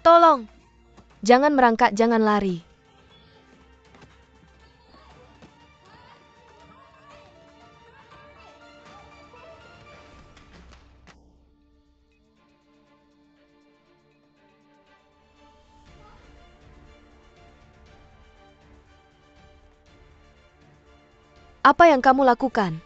Tolong! Jangan merangkak, jangan lari. Apa yang kamu lakukan?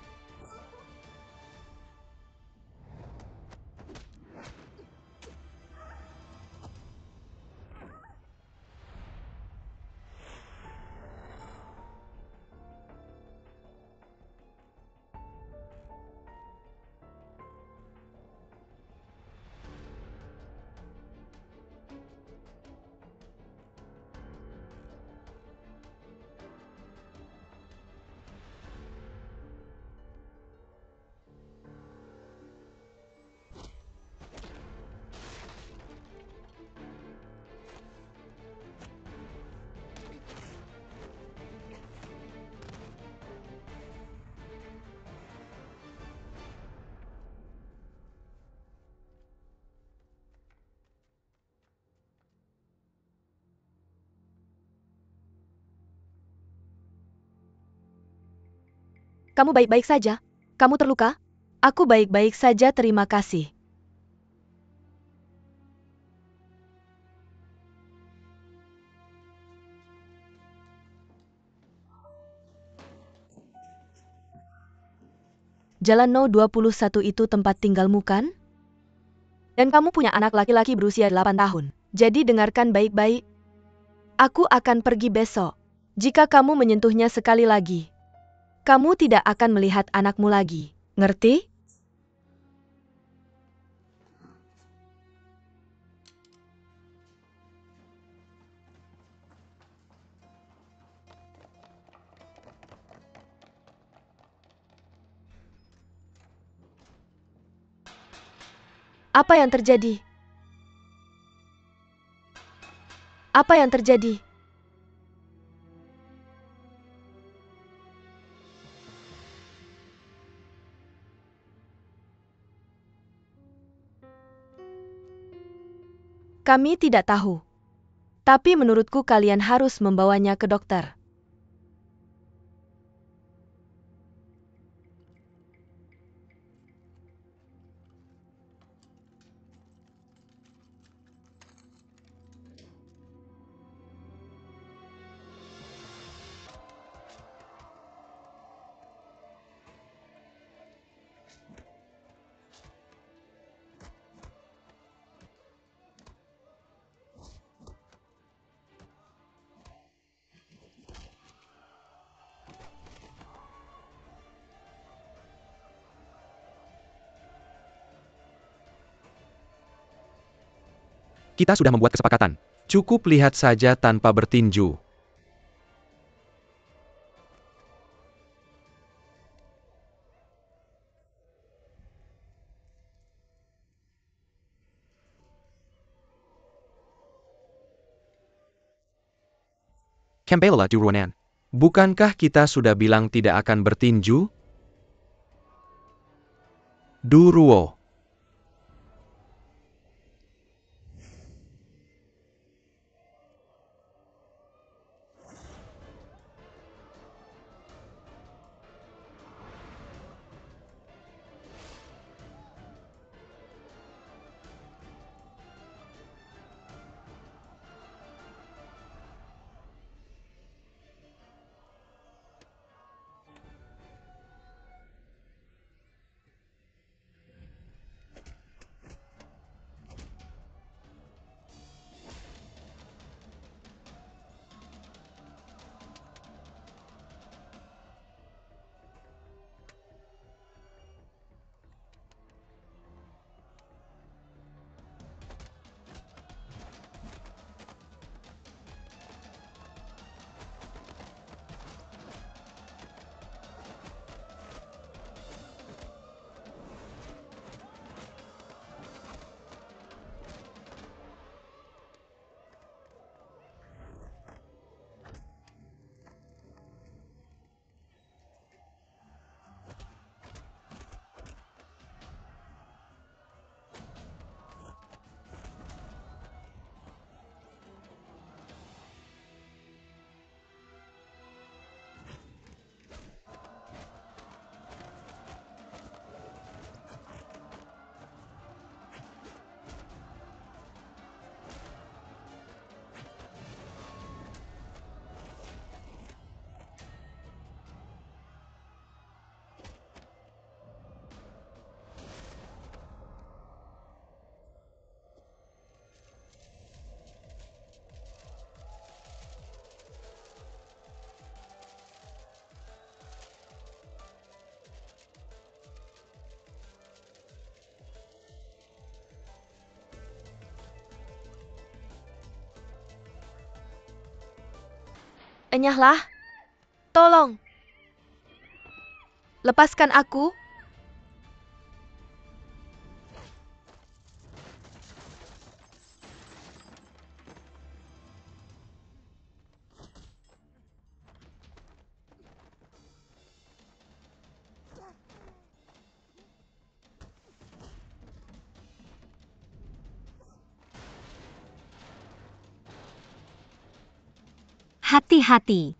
Kamu baik-baik saja? Kamu terluka? Aku baik-baik saja, terima kasih. Jalan No 21 itu tempat tinggalmu kan? Dan kamu punya anak laki-laki berusia 8 tahun. Jadi dengarkan baik-baik. Aku akan pergi besok. Jika kamu menyentuhnya sekali lagi, kamu tidak akan melihat anakmu lagi. Ngerti? Apa yang terjadi? Apa yang terjadi? Kami tidak tahu. Tapi menurutku kalian harus membawanya ke dokter. Kita sudah membuat kesepakatan. Cukup lihat saja tanpa bertinju. Kembalilah di ruangan. Bukankah kita sudah bilang tidak akan bertinju? Duruo. Enyahlah. Tolong. Lepaskan aku. Hati-hati.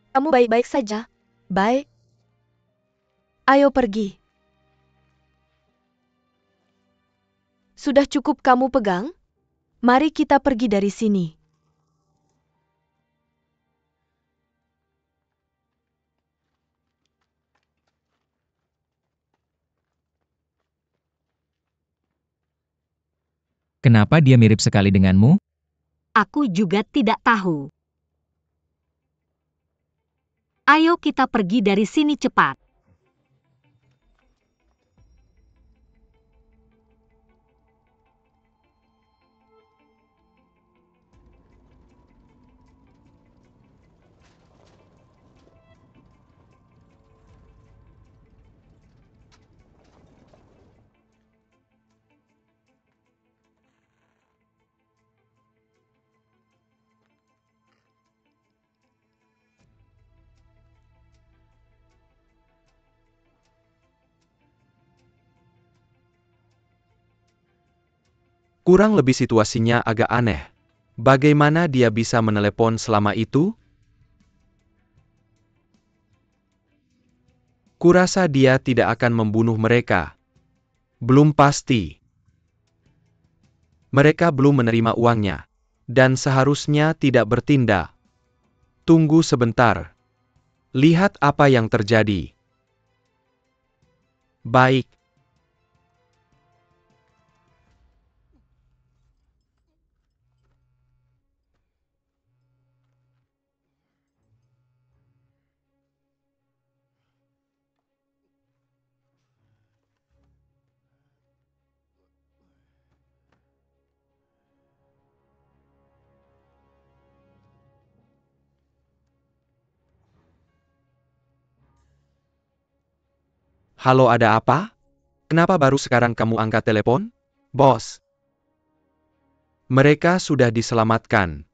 Kamu baik-baik saja? Baik. Ayo pergi. Sudah cukup kamu pegang? Mari kita pergi dari sini. Kenapa dia mirip sekali denganmu? Aku juga tidak tahu. Ayo kita pergi dari sini cepat. Kurang lebih situasinya agak aneh. Bagaimana dia bisa menelepon selama itu? Kurasa dia tidak akan membunuh mereka. Belum pasti. Mereka belum menerima uangnya. Dan seharusnya tidak bertindak. Tunggu sebentar. Lihat apa yang terjadi. Baik. Halo, ada apa? Kenapa baru sekarang kamu angkat telepon? Bos. Mereka sudah diselamatkan.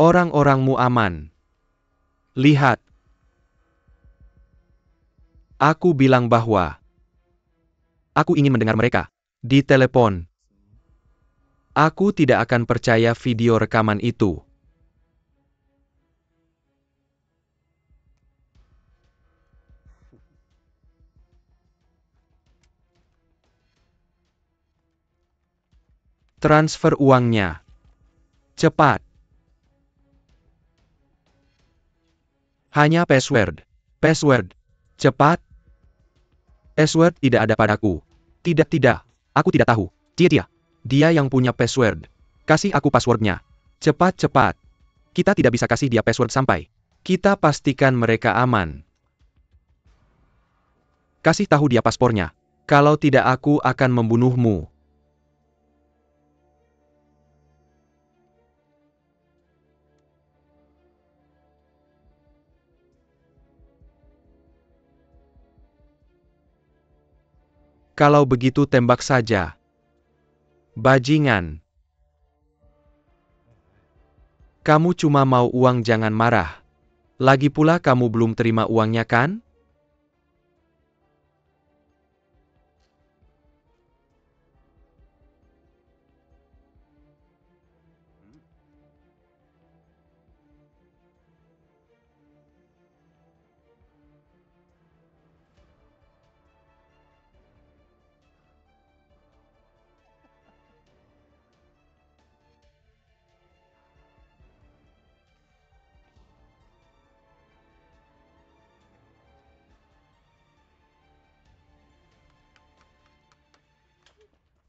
Orang-orangmu aman. Lihat. Aku bilang bahwa aku ingin mendengar mereka. Di telepon. Aku tidak akan percaya video rekaman itu. Transfer uangnya. Cepat. Hanya password. Password. Cepat. Password tidak ada padaku. Tidak. Aku tidak tahu. Cia. Dia yang punya password. Kasih aku passwordnya. Cepat. Kita tidak bisa kasih dia password sampai kita pastikan mereka aman. Kasih tahu dia paspornya. Kalau tidak aku akan membunuhmu. Kalau begitu tembak saja. Bajingan. Kamu cuma mau uang, jangan marah. Lagi pula kamu belum terima uangnya kan?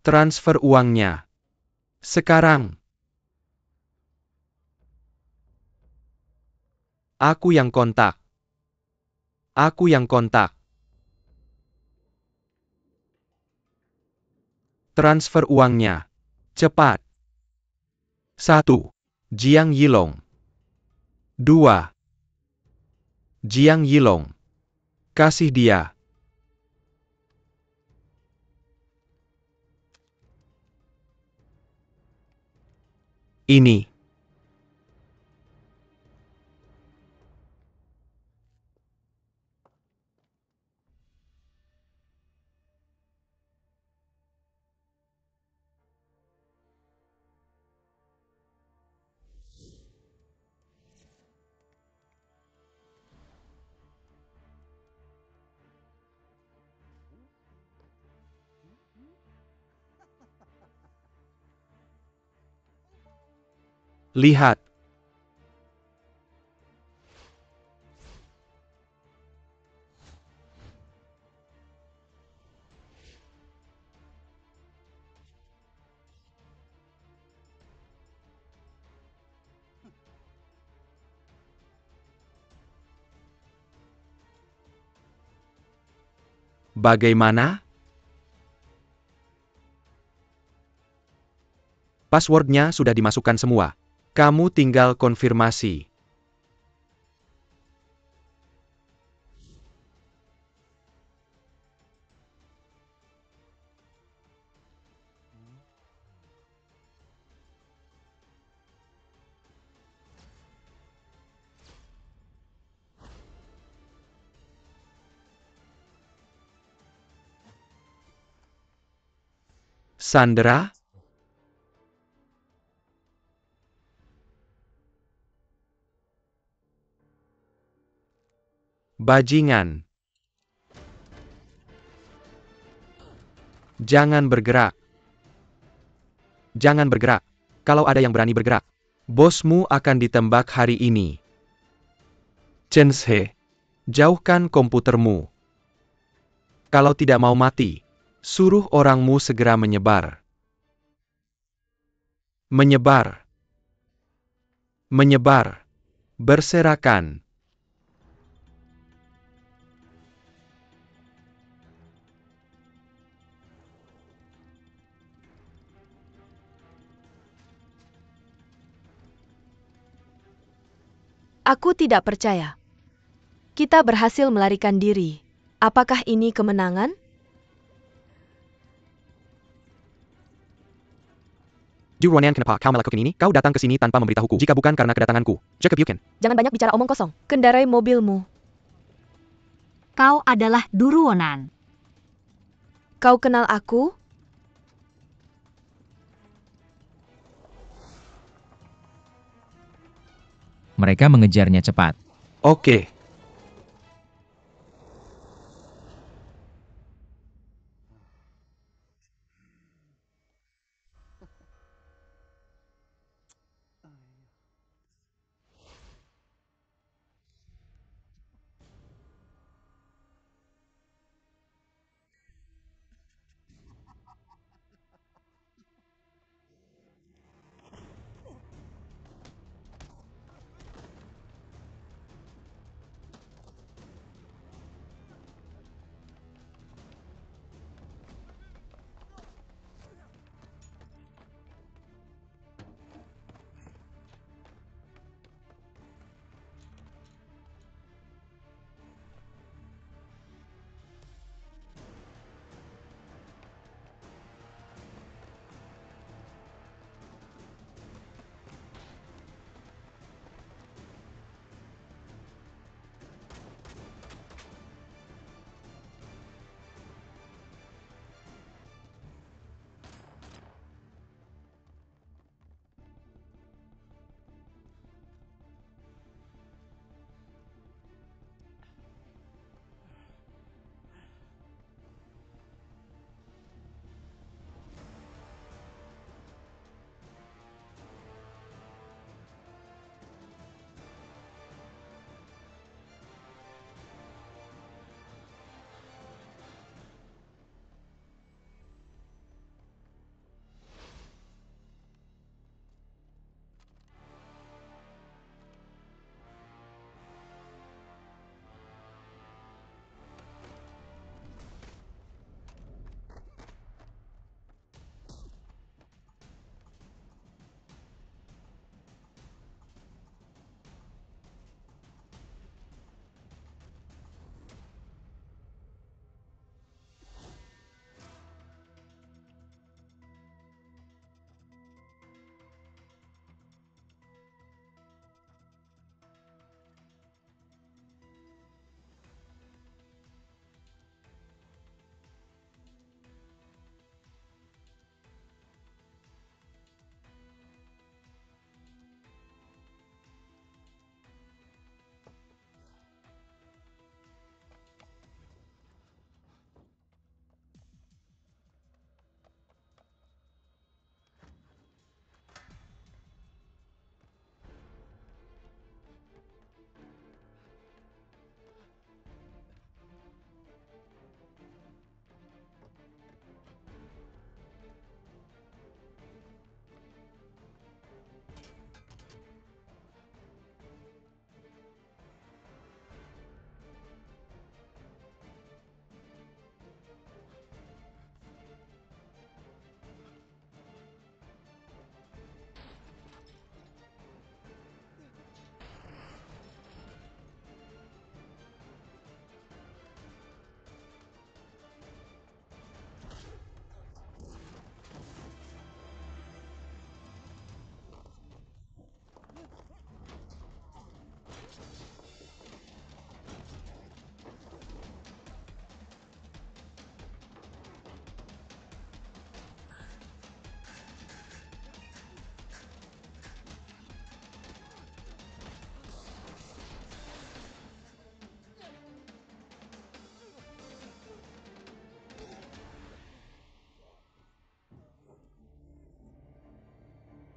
Transfer uangnya. Sekarang. Aku yang kontak. Transfer uangnya. Cepat. 1. Jiang Yilong. 2. Jiang Yilong. Kasih dia. Ini. Lihat. Bagaimana? Passwordnya sudah dimasukkan semua. Kamu tinggal konfirmasi. Sandra? Bajingan. Jangan bergerak. Jangan bergerak. Kalau ada yang berani bergerak, bosmu akan ditembak hari ini. Chen He, jauhkan komputermu. Kalau tidak mau mati, suruh orangmu segera menyebar. Menyebar. Menyebar. Berserakan. Aku tidak percaya. Kita berhasil melarikan diri. Apakah ini kemenangan? Juruanian, kenapa kau melakukan ini? Kau datang ke sini tanpa memberitahuku. Jika bukan karena kedatanganku, Jacob Buchan. Jangan banyak bicara omong kosong. Kendarai mobilmu. Kau adalah Duruonan. Kau kenal aku? Mereka mengejarnya cepat. Oke.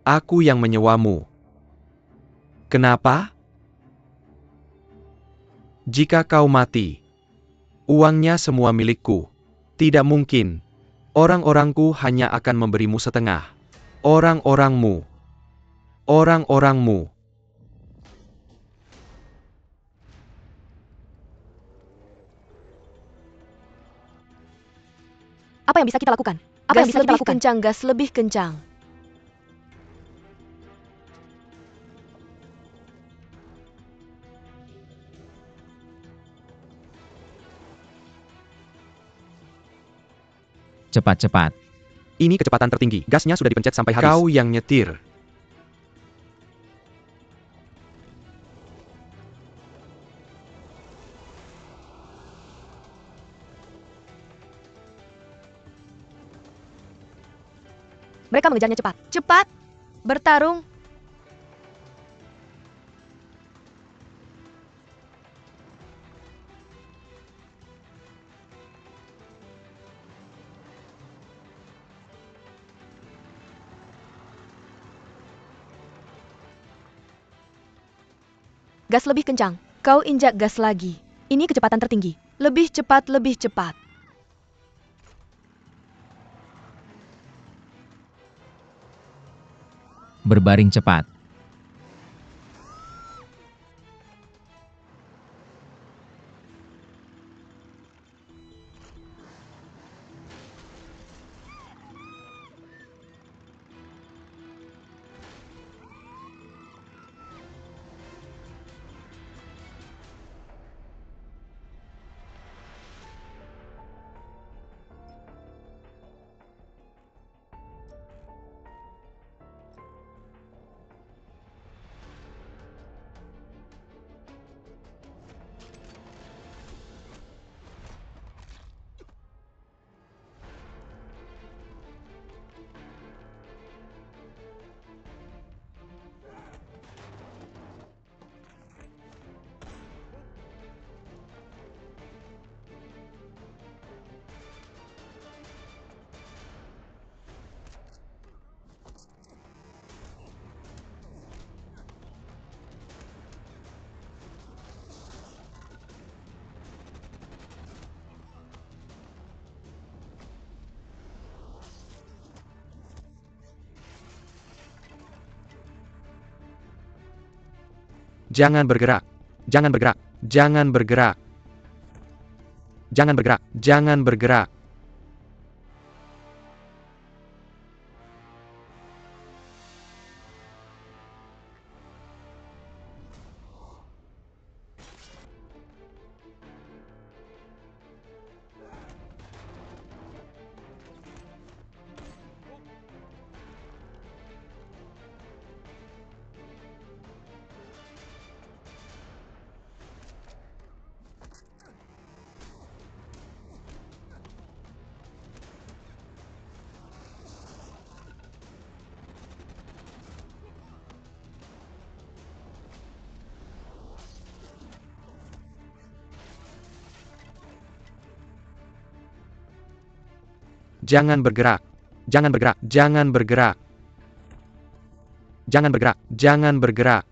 Aku yang menyewamu. Kenapa? Jika kau mati, uangnya semua milikku. Tidak mungkin. Orang-orangku hanya akan memberimu setengah. Orang-orangmu. Orang-orangmu. Apa yang bisa kita lakukan? Apa yang bisa kita lakukan? Kencang, gas lebih kencang. Cepat-cepat. Ini kecepatan tertinggi. Gasnya sudah dipencet sampai habis. Kau yang nyetir. Mereka mengejarnya cepat. Cepat! Bertarung! Gas lebih kencang. Kau injak gas lagi. Ini kecepatan tertinggi. Lebih cepat, lebih cepat. Berbaring cepat. Jangan bergerak. Jangan bergerak. Jangan bergerak. Jangan bergerak. Jangan bergerak. Jangan bergerak. Jangan bergerak. Jangan bergerak. Jangan bergerak. Jangan bergerak.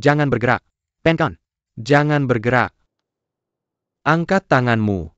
Jangan bergerak. Penkan. Jangan bergerak. Angkat tanganmu.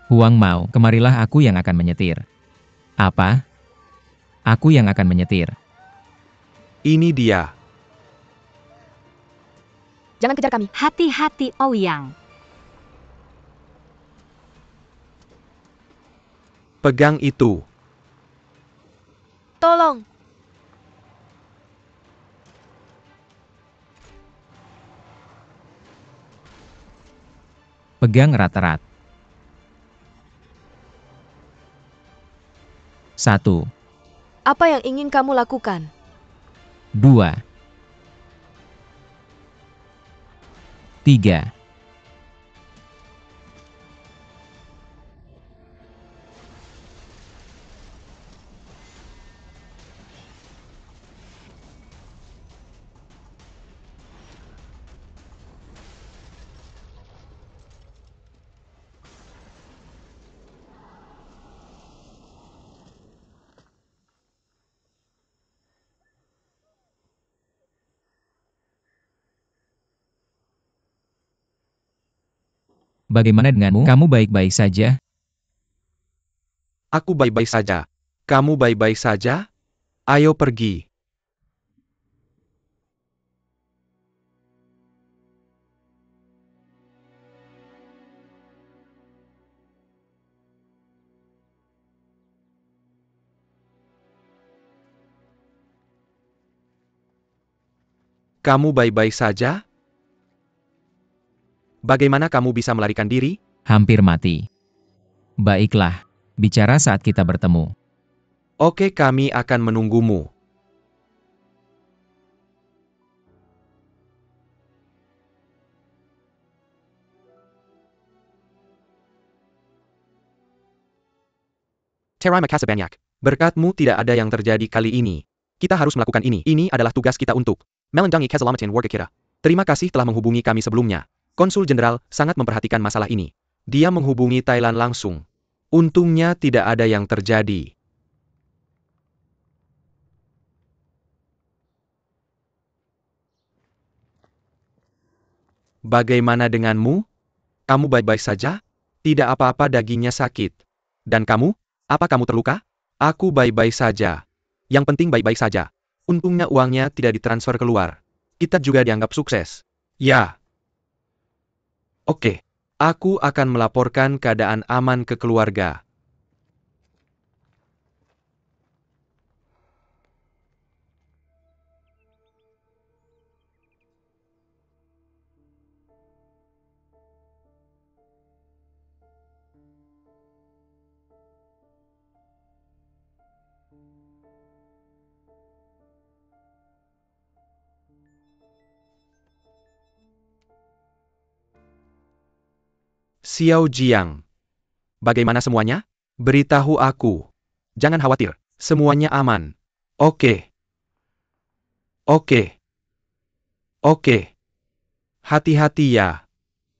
Huang Mao, kemarilah aku yang akan menyetir. Apa? Aku yang akan menyetir. Ini dia. Jangan kejar kami. Hati-hati Ouyang. Pegang itu. Tolong. Pegang erat-erat. 1, Apa yang ingin kamu lakukan? 2, 3. Bagaimana denganmu? Kamu baik-baik saja? Aku baik-baik saja. Kamu baik-baik saja? Ayo pergi. Kamu baik-baik saja? Bagaimana kamu bisa melarikan diri? Hampir mati. Baiklah, bicara saat kita bertemu. Oke, kami akan menunggumu. Terima kasih banyak. Berkatmu tidak ada yang terjadi kali ini. Kita harus melakukan ini. Ini adalah tugas kita untuk melanjangi keselamatan warga kita. Terima kasih telah menghubungi kami sebelumnya. Konsul Jenderal sangat memperhatikan masalah ini. Dia menghubungi Thailand langsung. Untungnya tidak ada yang terjadi. Bagaimana denganmu? Kamu baik-baik saja? Tidak apa-apa, dagingnya sakit. Dan kamu? Apa kamu terluka? Aku baik-baik saja. Yang penting baik-baik saja. Untungnya uangnya tidak ditransfer keluar. Kita juga dianggap sukses. Ya. Oke. Aku akan melaporkan keadaan aman ke keluarga. Xiao Jiang. Bagaimana semuanya? Beritahu aku. Jangan khawatir. Semuanya aman. Oke. Oke. Oke. Hati-hati ya.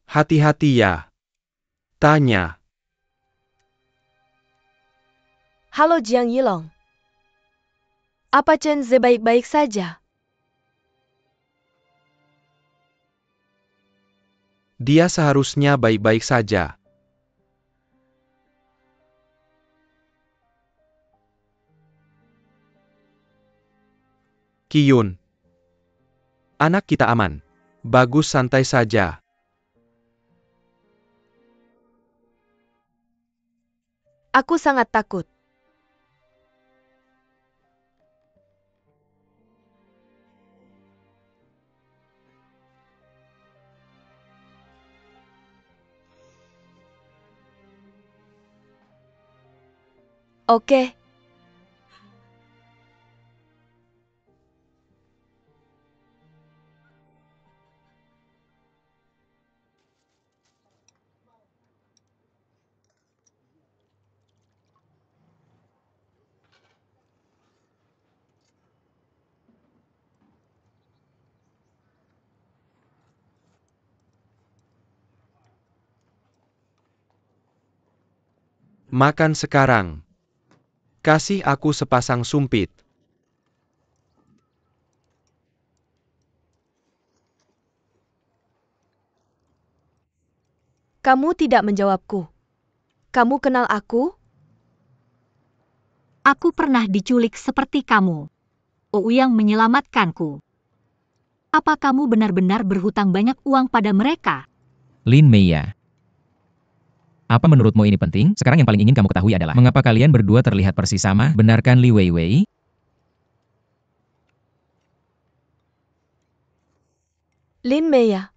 Hati-hati ya. Tanya. Halo Jiang Yilong. Apa Chen Ze baik-baik saja? Dia seharusnya baik-baik saja. Qiyun. Anak kita aman. Bagus, santai saja. Aku sangat takut. Oke. Makan sekarang. Kasih aku sepasang sumpit. Kamu tidak menjawabku. kamu kenal aku? Aku pernah diculik seperti kamu. Ouyang menyelamatkanku. Apa kamu benar-benar berhutang banyak uang pada mereka? Lin Meiya. Apa menurutmu ini penting? Sekarang yang paling ingin kamu ketahui adalah mengapa kalian berdua terlihat persis sama? Benarkan Li Weiwei? Lin Meiya.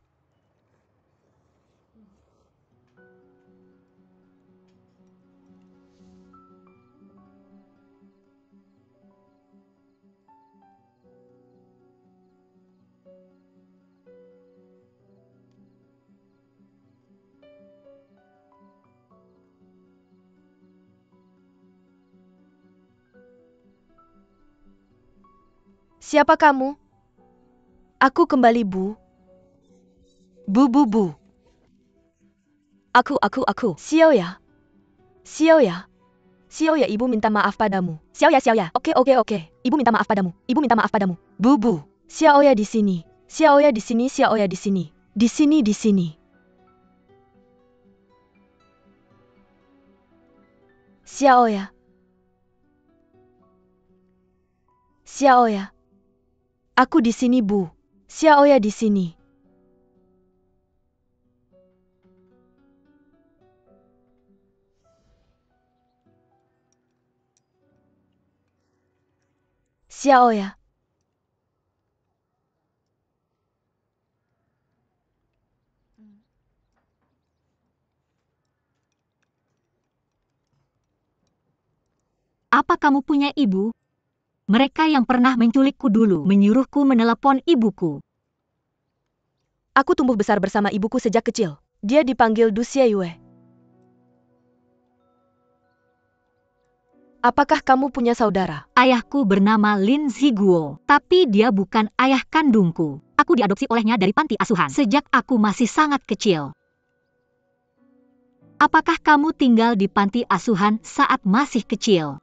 Siapa kamu? Aku kembali, Bu. Bu. Aku. Xiaoya. Xiaoya, ibu minta maaf padamu. Xiaoya. Oke. Ibu minta maaf padamu. Bu. Xiaoya di sini. Xiaoya di sini. Di sini. Xiaoya. Aku di sini, Bu. Xiaoya di sini. Xiaoya. Apa kamu punya ibu? Mereka yang pernah menculikku dulu menyuruhku menelepon ibuku. Aku tumbuh besar bersama ibuku sejak kecil. Dia dipanggil Du Xieyue. Apakah kamu punya saudara? Ayahku bernama Lin Ziguo, tapi dia bukan ayah kandungku. Aku diadopsi olehnya dari panti asuhan sejak aku masih sangat kecil. Apakah kamu tinggal di panti asuhan saat masih kecil?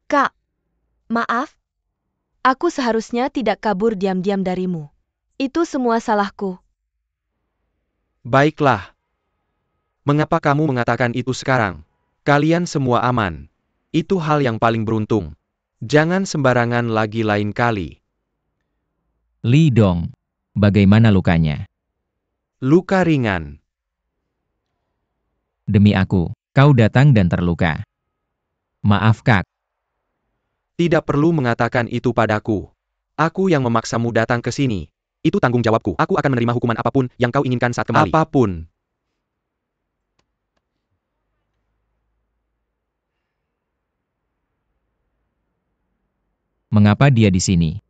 Kak, maaf. Aku seharusnya tidak kabur diam-diam darimu. Itu semua salahku. Baiklah. Mengapa kamu mengatakan itu sekarang? Kalian semua aman. Itu hal yang paling beruntung. Jangan sembarangan lagi lain kali. Li Dong. Bagaimana lukanya? Luka ringan. Demi aku, kau datang dan terluka. Maaf Kak. Tidak perlu mengatakan itu padaku. Aku yang memaksamu datang ke sini. Itu tanggung jawabku. Aku akan menerima hukuman apapun yang kau inginkan saat kembali. Apapun. Mengapa dia di sini?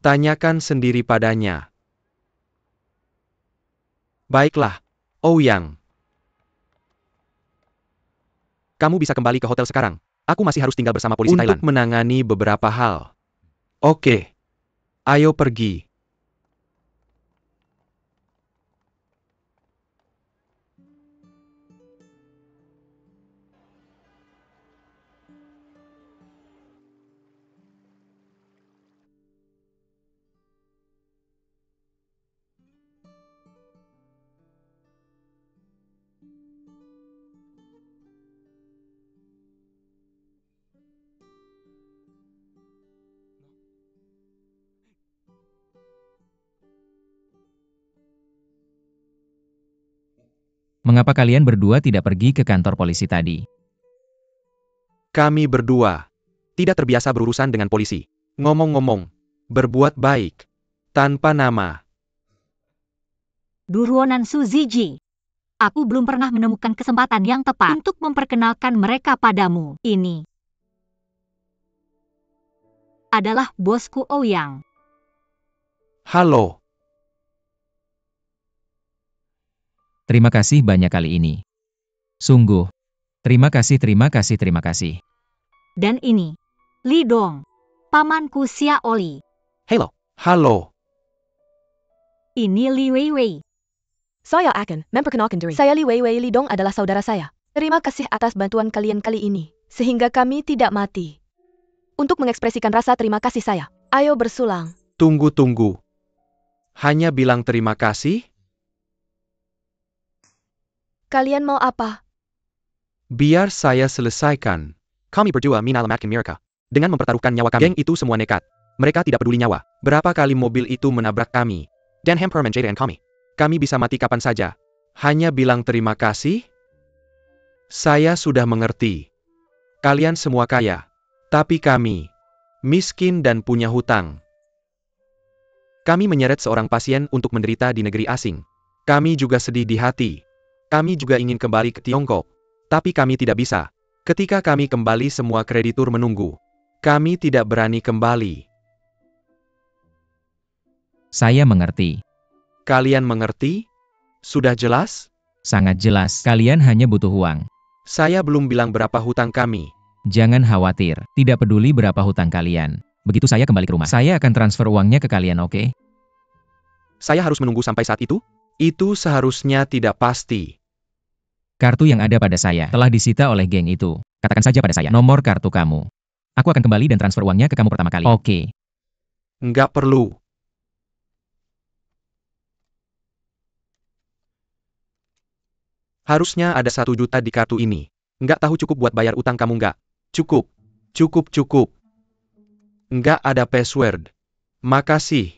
Tanyakan sendiri padanya. Baiklah, Ouyang. Kamu bisa kembali ke hotel sekarang. Aku masih harus tinggal bersama polisi Thailand. Untuk menangani beberapa hal. Oke. Ayo pergi. Mengapa kalian berdua tidak pergi ke kantor polisi tadi? Kami berdua tidak terbiasa berurusan dengan polisi. Ngomong-ngomong, berbuat baik tanpa nama. Duruonan Suziji. Aku belum pernah menemukan kesempatan yang tepat untuk memperkenalkan mereka padamu. Ini adalah bosku Ouyang. Halo. Terima kasih banyak kali ini. Sungguh. Terima kasih. Dan ini, Li Dong, pamanku Xia Oli. Halo. Ini Li Weiwei. Saya akan memperkenalkan diri. Saya Li Weiwei. Li Dong adalah saudara saya. Terima kasih atas bantuan kalian kali ini, sehingga kami tidak mati. Untuk mengekspresikan rasa terima kasih saya, ayo bersulang. Tunggu. Hanya bilang terima kasih? Kalian mau apa? Biar saya selesaikan. Kami berdua menyelamatkan mereka. Dengan mempertaruhkan nyawa kami. Geng itu semua nekat. Mereka tidak peduli nyawa. Berapa kali mobil itu menabrak kami. Dan hampir menjadikan kami. Kami bisa mati kapan saja. Hanya bilang terima kasih? Saya sudah mengerti. Kalian semua kaya. Tapi kami miskin dan punya hutang. Kami menyeret seorang pasien untuk menderita di negeri asing. Kami juga sedih di hati. Kami juga ingin kembali ke Tiongkok. Tapi kami tidak bisa. Ketika kami kembali semua kreditur menunggu. Kami tidak berani kembali. Saya mengerti. Kalian mengerti? Sudah jelas? Sangat jelas. Kalian hanya butuh uang. Saya belum bilang berapa hutang kami. Jangan khawatir. Tidak peduli berapa hutang kalian. Begitu saya kembali ke rumah, saya akan transfer uangnya ke kalian, oke? Saya harus menunggu sampai saat itu? Itu seharusnya tidak pasti. Kartu yang ada pada saya telah disita oleh geng itu. Katakan saja pada saya nomor kartu kamu. Aku akan kembali dan transfer uangnya ke kamu pertama kali. Oke. Nggak perlu. Harusnya ada 1 juta di kartu ini. Nggak tahu cukup buat bayar utang kamu nggak? Cukup. Nggak ada password. Makasih.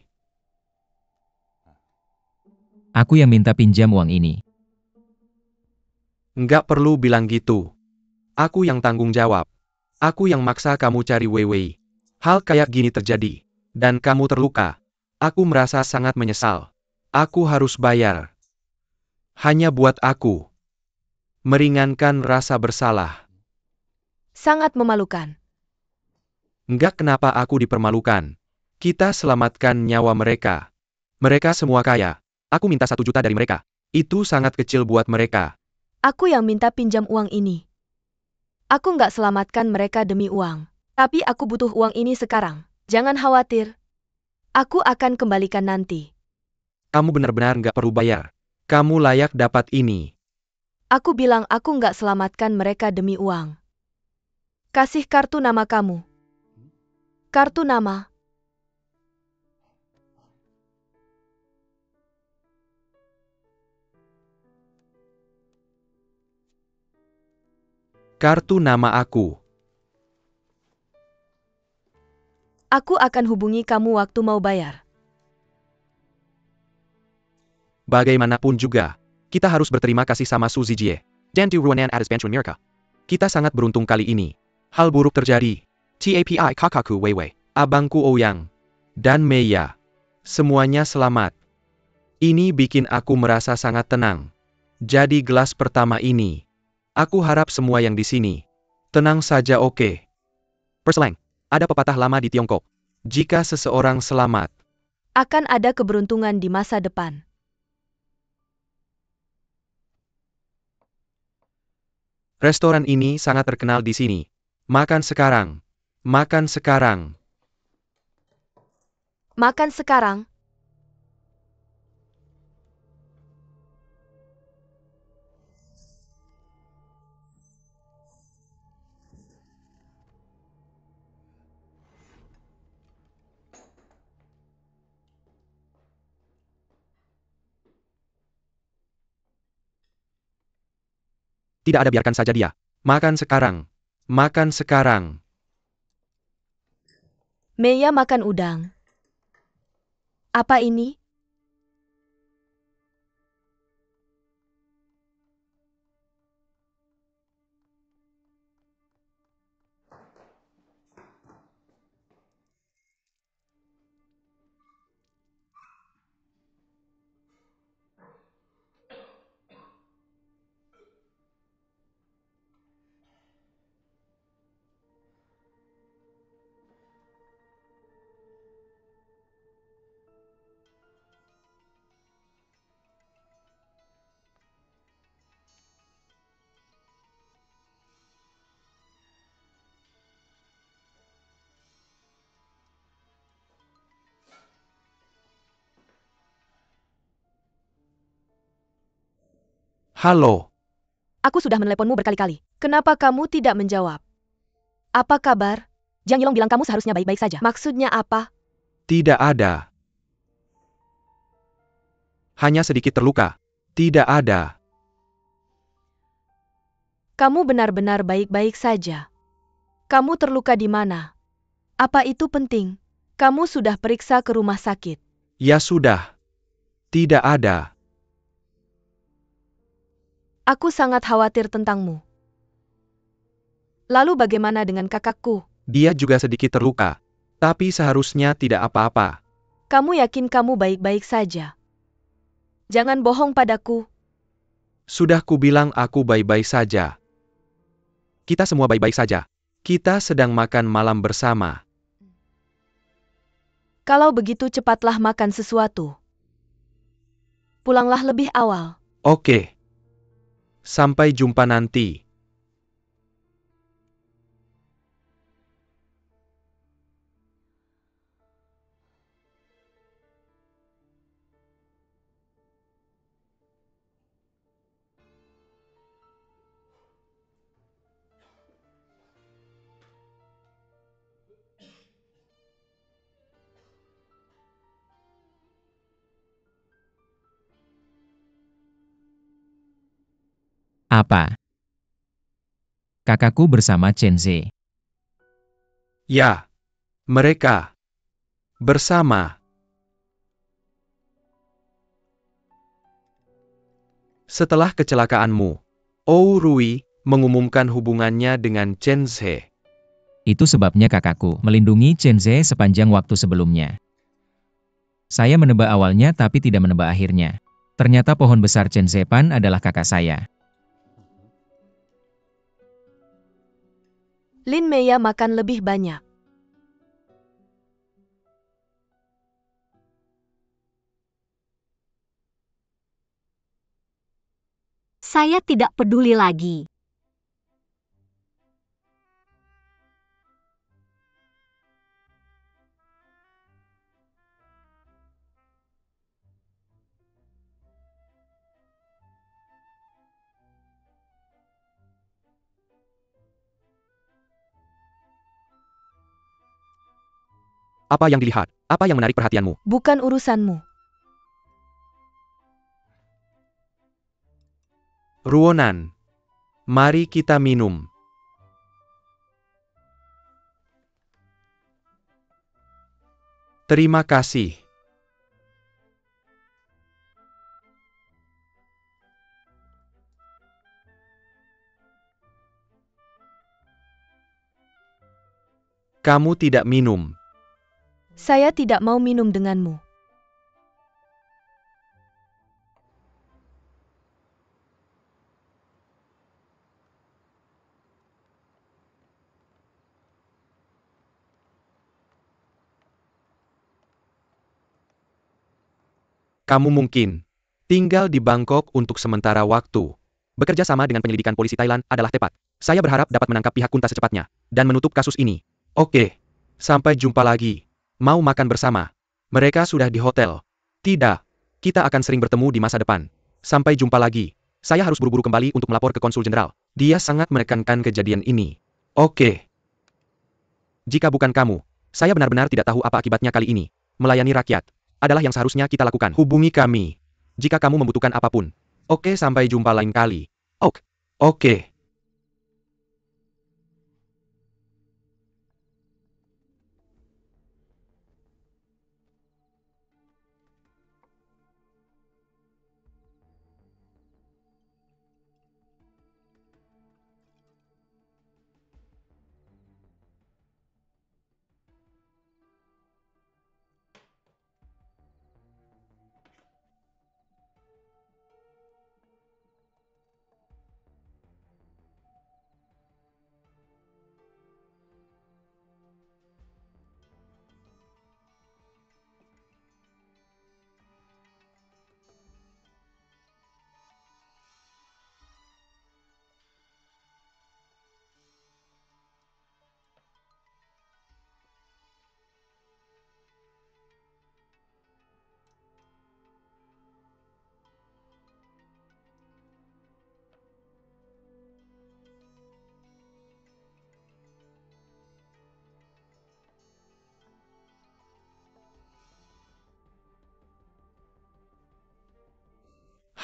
Aku yang minta pinjam uang ini. Nggak perlu bilang gitu. Aku yang tanggung jawab. Aku yang maksa kamu cari Weiwei. Hal kayak gini terjadi. Dan kamu terluka. Aku merasa sangat menyesal. Aku harus bayar. Hanya buat aku. Meringankan rasa bersalah. Sangat memalukan. Enggak, kenapa aku dipermalukan. Kita selamatkan nyawa mereka. Mereka semua kaya. Aku minta 1 juta dari mereka. Itu sangat kecil buat mereka. Aku yang minta pinjam uang ini. Aku nggak selamatkan mereka demi uang. Tapi aku butuh uang ini sekarang. Jangan khawatir. Aku akan kembalikan nanti. Kamu benar-benar nggak perlu bayar. Kamu layak dapat ini. Aku bilang aku nggak selamatkan mereka demi uang. Kasih kartu nama kamu. Kartu nama. Kartu nama aku. Aku akan hubungi kamu waktu mau bayar. Bagaimanapun juga, kita harus berterima kasih sama Su Zijie. Dan di Ruanan atas bantuan mereka. Kita sangat beruntung kali ini. Hal buruk terjadi. TAPI kakakku Weiwei, abangku Ouyang, dan Meiya. Semuanya selamat. Ini bikin aku merasa sangat tenang. Jadi gelas pertama ini. Aku harap semua yang di sini tenang saja, oke? Perselang, ada pepatah lama di Tiongkok. Jika seseorang selamat, Akan ada keberuntungan di masa depan. restoran ini sangat terkenal di sini. Makan sekarang. Makan sekarang. Makan sekarang. Tidak ada, biarkan saja dia. Makan sekarang. Makan sekarang. Meiya makan udang. Apa ini? Halo, Aku sudah meneleponmu berkali-kali. Kenapa kamu tidak menjawab? Apa kabar? Jiang Yilong bilang kamu seharusnya baik-baik saja. Maksudnya apa? tidak ada. Hanya sedikit terluka. Tidak ada. Kamu benar-benar baik-baik saja. Kamu terluka di mana? Apa itu penting? Kamu sudah periksa ke rumah sakit. Ya sudah. Tidak ada. Aku sangat khawatir tentangmu. Lalu bagaimana dengan kakakku? Dia juga sedikit terluka. Tapi seharusnya tidak apa-apa. Kamu yakin kamu baik-baik saja? Jangan bohong padaku. Sudah kubilang aku baik-baik saja. Kita semua baik-baik saja. Kita sedang makan malam bersama. Kalau begitu cepatlah makan sesuatu. Pulanglah lebih awal. Oke. Sampai jumpa nanti. Apa? Kakakku bersama Chen Ze. Ya. Mereka. Bersama. Setelah kecelakaanmu, Ou Rui mengumumkan hubungannya dengan Chen Ze. Itu sebabnya kakakku melindungi Chen Ze sepanjang waktu sebelumnya. Saya menebak awalnya tapi tidak menebak akhirnya. Ternyata pohon besar Chen Zepan adalah kakak saya. Lin Meya makan lebih banyak. Saya tidak peduli lagi. Apa yang dilihat? Apa yang menarik perhatianmu? Bukan urusanmu. Ruonan. Mari kita minum. Terima kasih. Kamu tidak minum. Saya tidak mau minum denganmu. Kamu mungkin tinggal di Bangkok untuk sementara waktu. Bekerja sama dengan penyelidikan polisi Thailand adalah tepat. Saya berharap dapat menangkap pihak Kunta secepatnya dan menutup kasus ini. Oke. Sampai jumpa lagi. Mau makan bersama? Mereka sudah di hotel. Tidak. Kita akan sering bertemu di masa depan. Sampai jumpa lagi. Saya harus buru-buru kembali untuk melapor ke konsul jenderal. Dia sangat menekankan kejadian ini. Oke. Jika bukan kamu, saya benar-benar tidak tahu apa akibatnya kali ini. Melayani rakyat adalah yang seharusnya kita lakukan. Hubungi kami jika kamu membutuhkan apapun. Oke, sampai jumpa lain kali. Oke.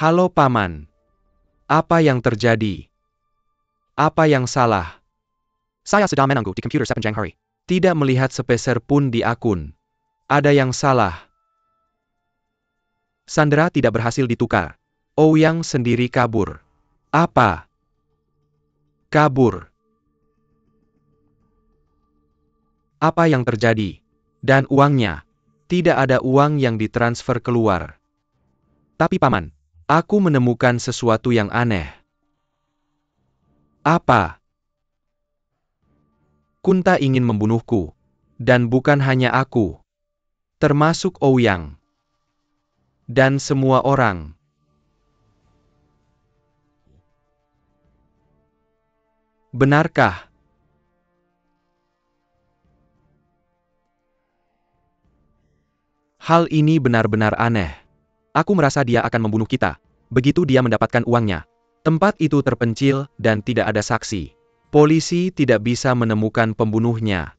Halo Paman. Apa yang terjadi? Apa yang salah? Saya sedang menunggu di komputer sepanjang hari. Tidak melihat sepeser pun di akun. Ada yang salah. Sandera tidak berhasil ditukar. Ouyang sendiri kabur. Apa? Kabur. Apa yang terjadi? Dan uangnya? Tidak ada uang yang ditransfer keluar. Tapi Paman, aku menemukan sesuatu yang aneh. Apa? Kunta ingin membunuhku. Dan bukan hanya aku. Termasuk Ouyang. Dan semua orang. Benarkah? Hal ini benar-benar aneh. Aku merasa dia akan membunuh kita. Begitu dia mendapatkan uangnya. Tempat itu terpencil dan tidak ada saksi. Polisi tidak bisa menemukan pembunuhnya.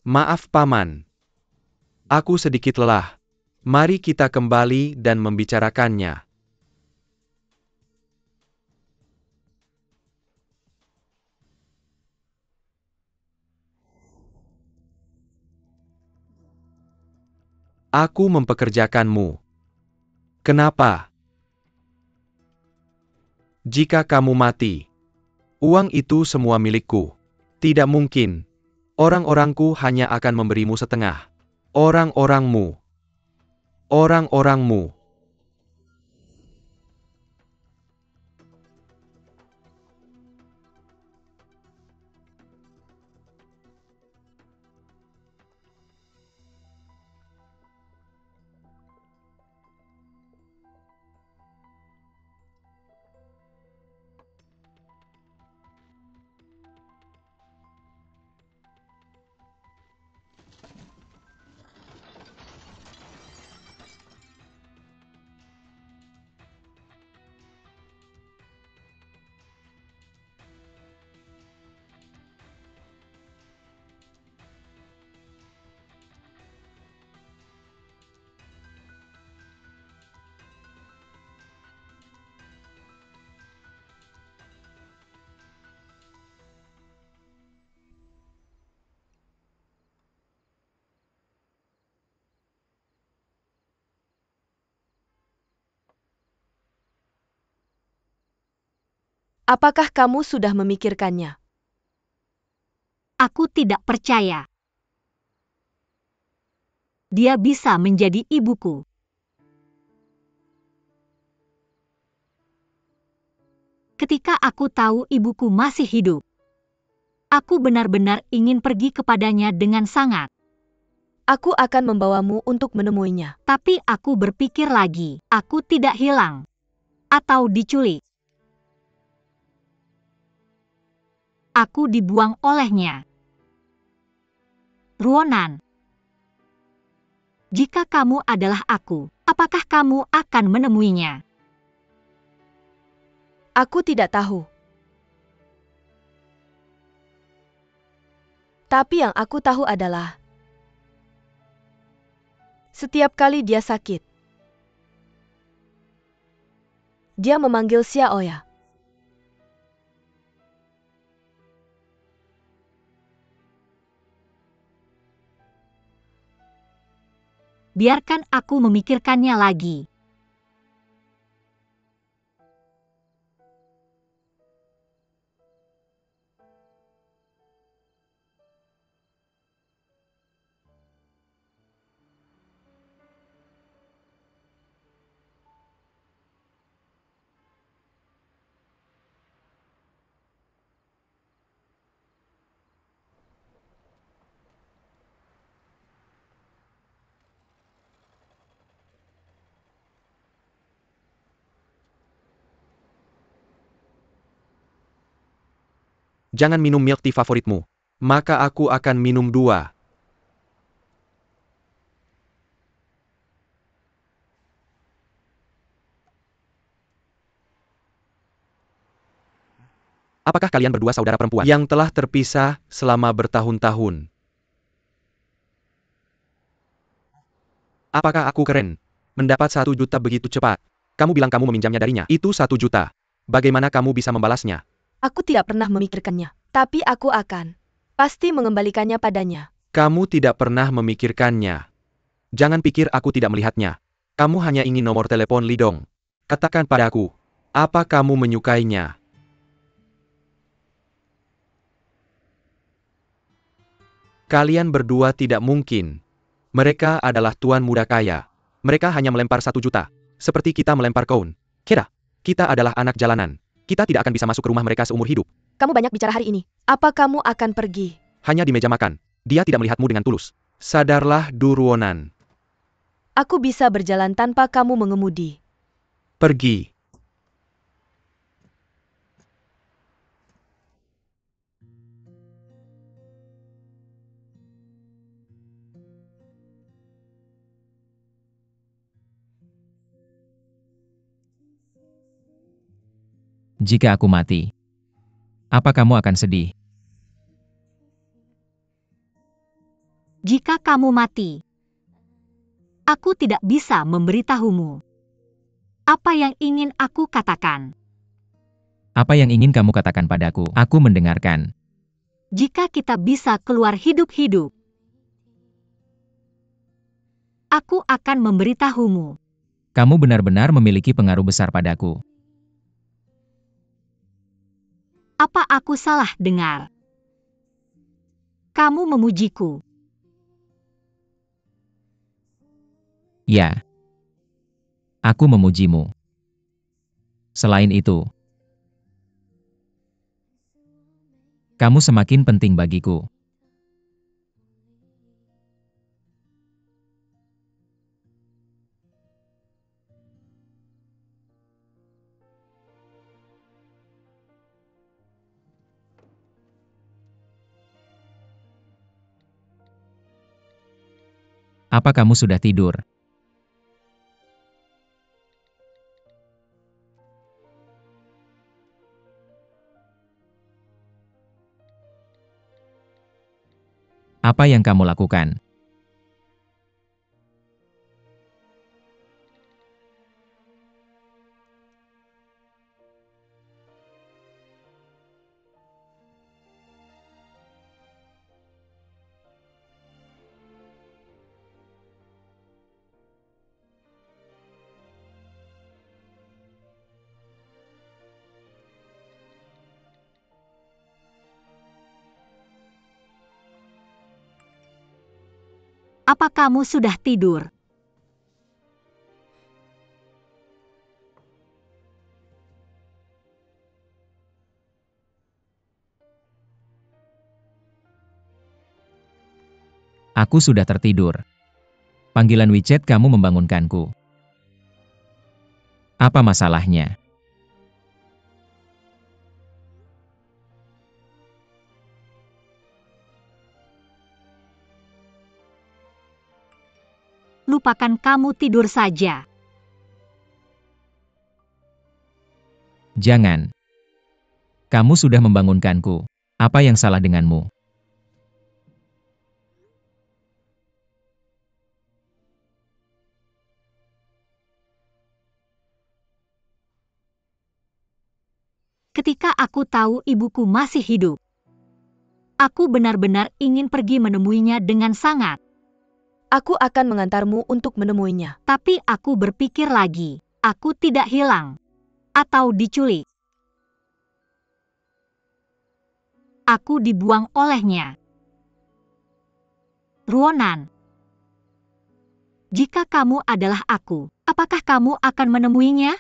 Maaf Paman. Aku sedikit lelah. Mari kita kembali dan membicarakannya. Aku mempekerjakanmu. Kenapa? Jika kamu mati, uang itu semua milikku. Tidak mungkin. Orang-orangku hanya akan memberimu setengah. Orang-orangmu. Orang-orangmu. Apakah kamu sudah memikirkannya? Aku tidak percaya. Dia bisa menjadi ibuku. Ketika aku tahu ibuku masih hidup, aku benar-benar ingin pergi kepadanya dengan sangat. Aku akan membawamu untuk menemuinya. Tapi aku berpikir lagi, aku tidak hilang atau diculik. Aku dibuang olehnya. Ruonan, jika kamu adalah aku, apakah kamu akan menemuinya? Aku tidak tahu. Tapi yang aku tahu adalah setiap kali dia sakit, dia memanggil Xiaoya. Biarkan aku memikirkannya lagi. Jangan minum milk tea favoritmu. Maka aku akan minum 2. Apakah kalian berdua saudara perempuan? Yang telah terpisah selama bertahun-tahun. Apakah aku keren? Mendapat 1 juta begitu cepat. Kamu bilang kamu meminjamnya darinya. Itu 1 juta. Bagaimana kamu bisa membalasnya? Aku tidak pernah memikirkannya, tapi aku akan pasti mengembalikannya padanya. Kamu tidak pernah memikirkannya. Jangan pikir aku tidak melihatnya. Kamu hanya ingin nomor telepon Lidong. Katakan padaku, apa kamu menyukainya? Kalian berdua tidak mungkin. Mereka adalah tuan muda kaya. Mereka hanya melempar 1 juta. Seperti kita melempar koin. Kita adalah anak jalanan. Kita tidak akan bisa masuk ke rumah mereka seumur hidup. Kamu banyak bicara hari ini. Apa kamu akan pergi? Hanya di meja makan. Dia tidak melihatmu dengan tulus. Sadarlah, Duruonan. Aku bisa berjalan tanpa kamu mengemudi. Pergi. Jika aku mati, apa kamu akan sedih? Jika kamu mati, aku tidak bisa memberitahumu. Apa yang ingin aku katakan? Apa yang ingin kamu katakan padaku? Aku mendengarkan. Jika kita bisa keluar hidup-hidup, aku akan memberitahumu. Kamu benar-benar memiliki pengaruh besar padaku. Apa aku salah dengar? Kamu memujiku. Ya. Aku memujimu. Selain itu, kamu semakin penting bagiku. Apa kamu sudah tidur? Apa yang kamu lakukan? Apa kamu sudah tidur? Aku sudah tertidur. Panggilan WeChat kamu membangunkanku. Apa masalahnya? Lupakan kamu tidur saja. Jangan. Kamu sudah membangunkanku. Apa yang salah denganmu? Ketika aku tahu ibuku masih hidup, aku benar-benar ingin pergi menemuinya dengan sangat. Aku akan mengantarmu untuk menemuinya. Tapi aku berpikir lagi, aku tidak hilang atau diculik. Aku dibuang olehnya. Ruonan, jika kamu adalah aku, apakah kamu akan menemuinya?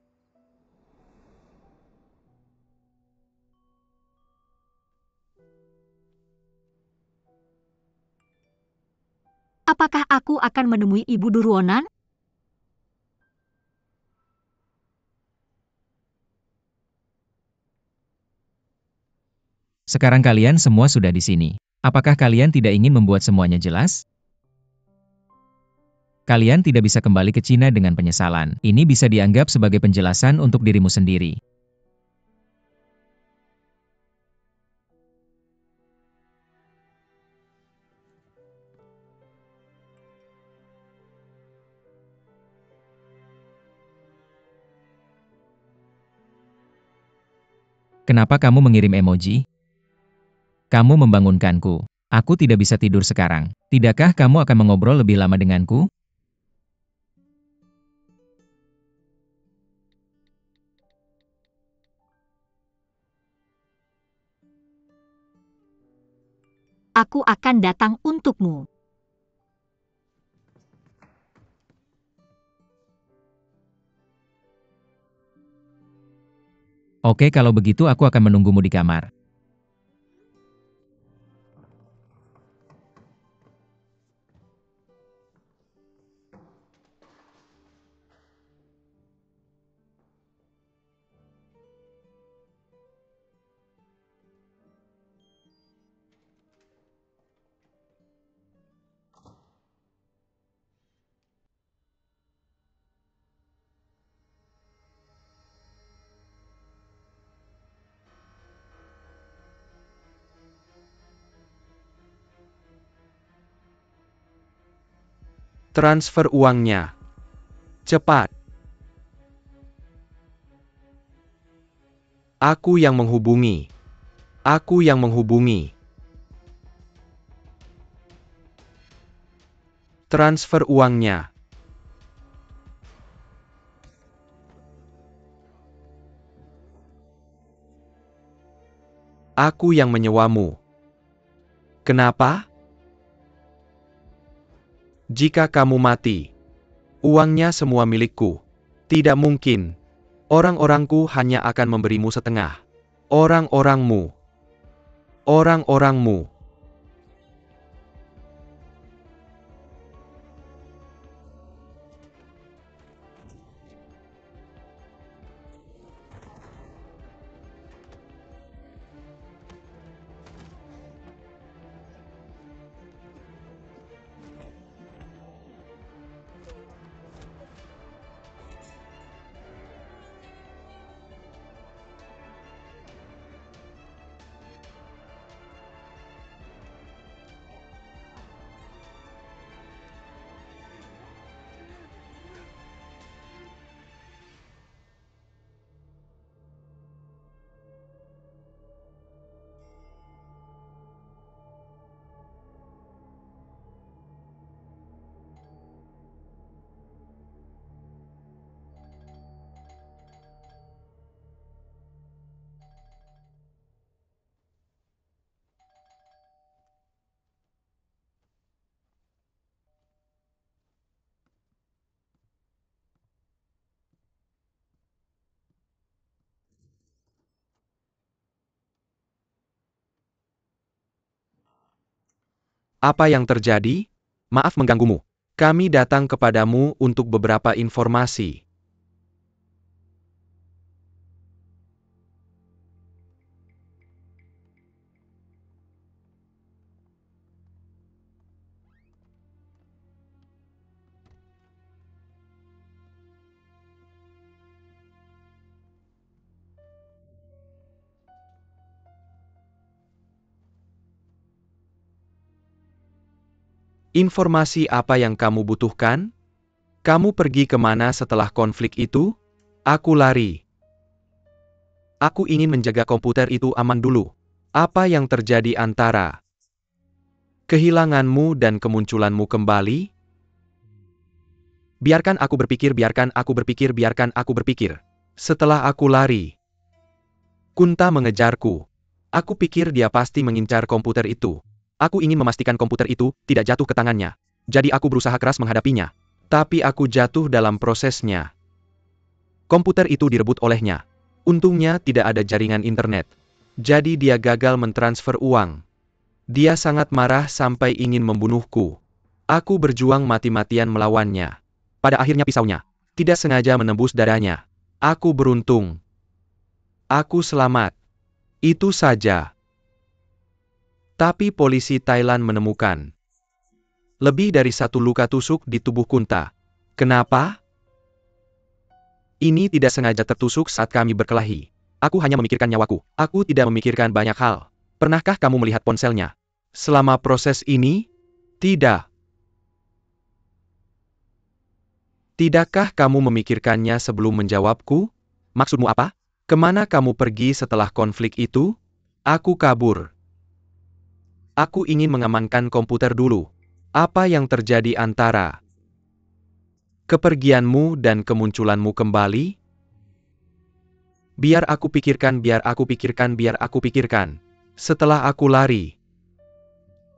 Apakah aku akan menemui Ibu Duruonan? Sekarang kalian semua sudah di sini. Apakah kalian tidak ingin membuat semuanya jelas? Kalian tidak bisa kembali ke Cina dengan penyesalan. Ini bisa dianggap sebagai penjelasan untuk dirimu sendiri. Kenapa kamu mengirim emoji? Kamu membangunkanku. Aku tidak bisa tidur sekarang. Tidakkah kamu akan mengobrol lebih lama denganku? Aku akan datang untukmu. Oke, kalau begitu aku akan menunggumu di kamar. Transfer uangnya. Cepat. Aku yang menghubungi. Aku yang menghubungi. Transfer uangnya. Aku yang menyewamu. Kenapa? Jika kamu mati, uangnya semua milikku. Tidak mungkin. Orang-orangku hanya akan memberimu setengah. Orang-orangmu. Orang-orangmu. Apa yang terjadi? Maaf mengganggumu. Kami datang kepadamu untuk beberapa informasi. Informasi apa yang kamu butuhkan? Kamu pergi kemana setelah konflik itu? Aku lari. Aku ingin menjaga komputer itu aman dulu. Apa yang terjadi antara kehilanganmu dan kemunculanmu kembali? Biarkan aku berpikir, biarkan aku berpikir, biarkan aku berpikir. Setelah aku lari, Kunta mengejarku. Aku pikir dia pasti mengincar komputer itu. Aku ingin memastikan komputer itu tidak jatuh ke tangannya. Jadi aku berusaha keras menghadapinya. Tapi aku jatuh dalam prosesnya. Komputer itu direbut olehnya. Untungnya tidak ada jaringan internet. Jadi dia gagal mentransfer uang. Dia sangat marah sampai ingin membunuhku. Aku berjuang mati-matian melawannya. Pada akhirnya pisaunya tidak sengaja menembus dadanya. Aku beruntung. Aku selamat. Itu saja. Tapi polisi Thailand menemukan lebih dari satu luka tusuk di tubuh Kunta. Kenapa? Ini tidak sengaja tertusuk saat kami berkelahi. Aku hanya memikirkan nyawaku. Aku tidak memikirkan banyak hal. Pernahkah kamu melihat ponselnya? Selama proses ini? Tidak. Tidakkah kamu memikirkannya sebelum menjawabku? Maksudmu apa? Kemana kamu pergi setelah konflik itu? Aku kabur. Aku ingin mengamankan komputer dulu. Apa yang terjadi antara kepergianmu dan kemunculanmu kembali? Biar aku pikirkan, biar aku pikirkan, biar aku pikirkan. Setelah aku lari,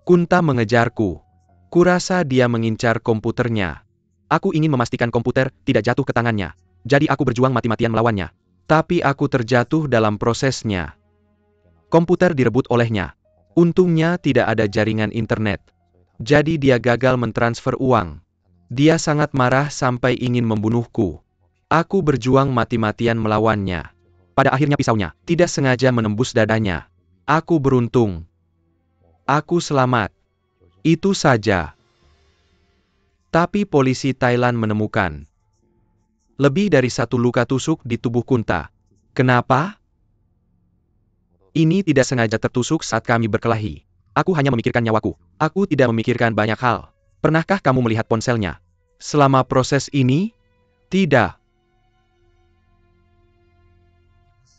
Kunta mengejarku. Kurasa dia mengincar komputernya. Aku ingin memastikan komputer tidak jatuh ke tangannya. Jadi aku berjuang mati-matian melawannya. Tapi aku terjatuh dalam prosesnya. Komputer direbut olehnya. Untungnya tidak ada jaringan internet. Jadi dia gagal mentransfer uang. Dia sangat marah sampai ingin membunuhku. Aku berjuang mati-matian melawannya. Pada akhirnya pisaunya tidak sengaja menembus dadanya. Aku beruntung. Aku selamat. Itu saja. Tapi polisi Thailand menemukan lebih dari 1 luka tusuk di tubuh Kunta. Kenapa? Ini tidak sengaja tertusuk saat kami berkelahi. Aku hanya memikirkan nyawaku. Aku tidak memikirkan banyak hal. Pernahkah kamu melihat ponselnya? Selama proses ini? Tidak.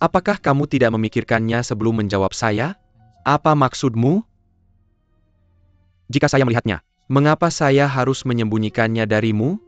Apakah kamu tidak memikirkannya sebelum menjawab saya? Apa maksudmu? Jika saya melihatnya, mengapa saya harus menyembunyikannya darimu?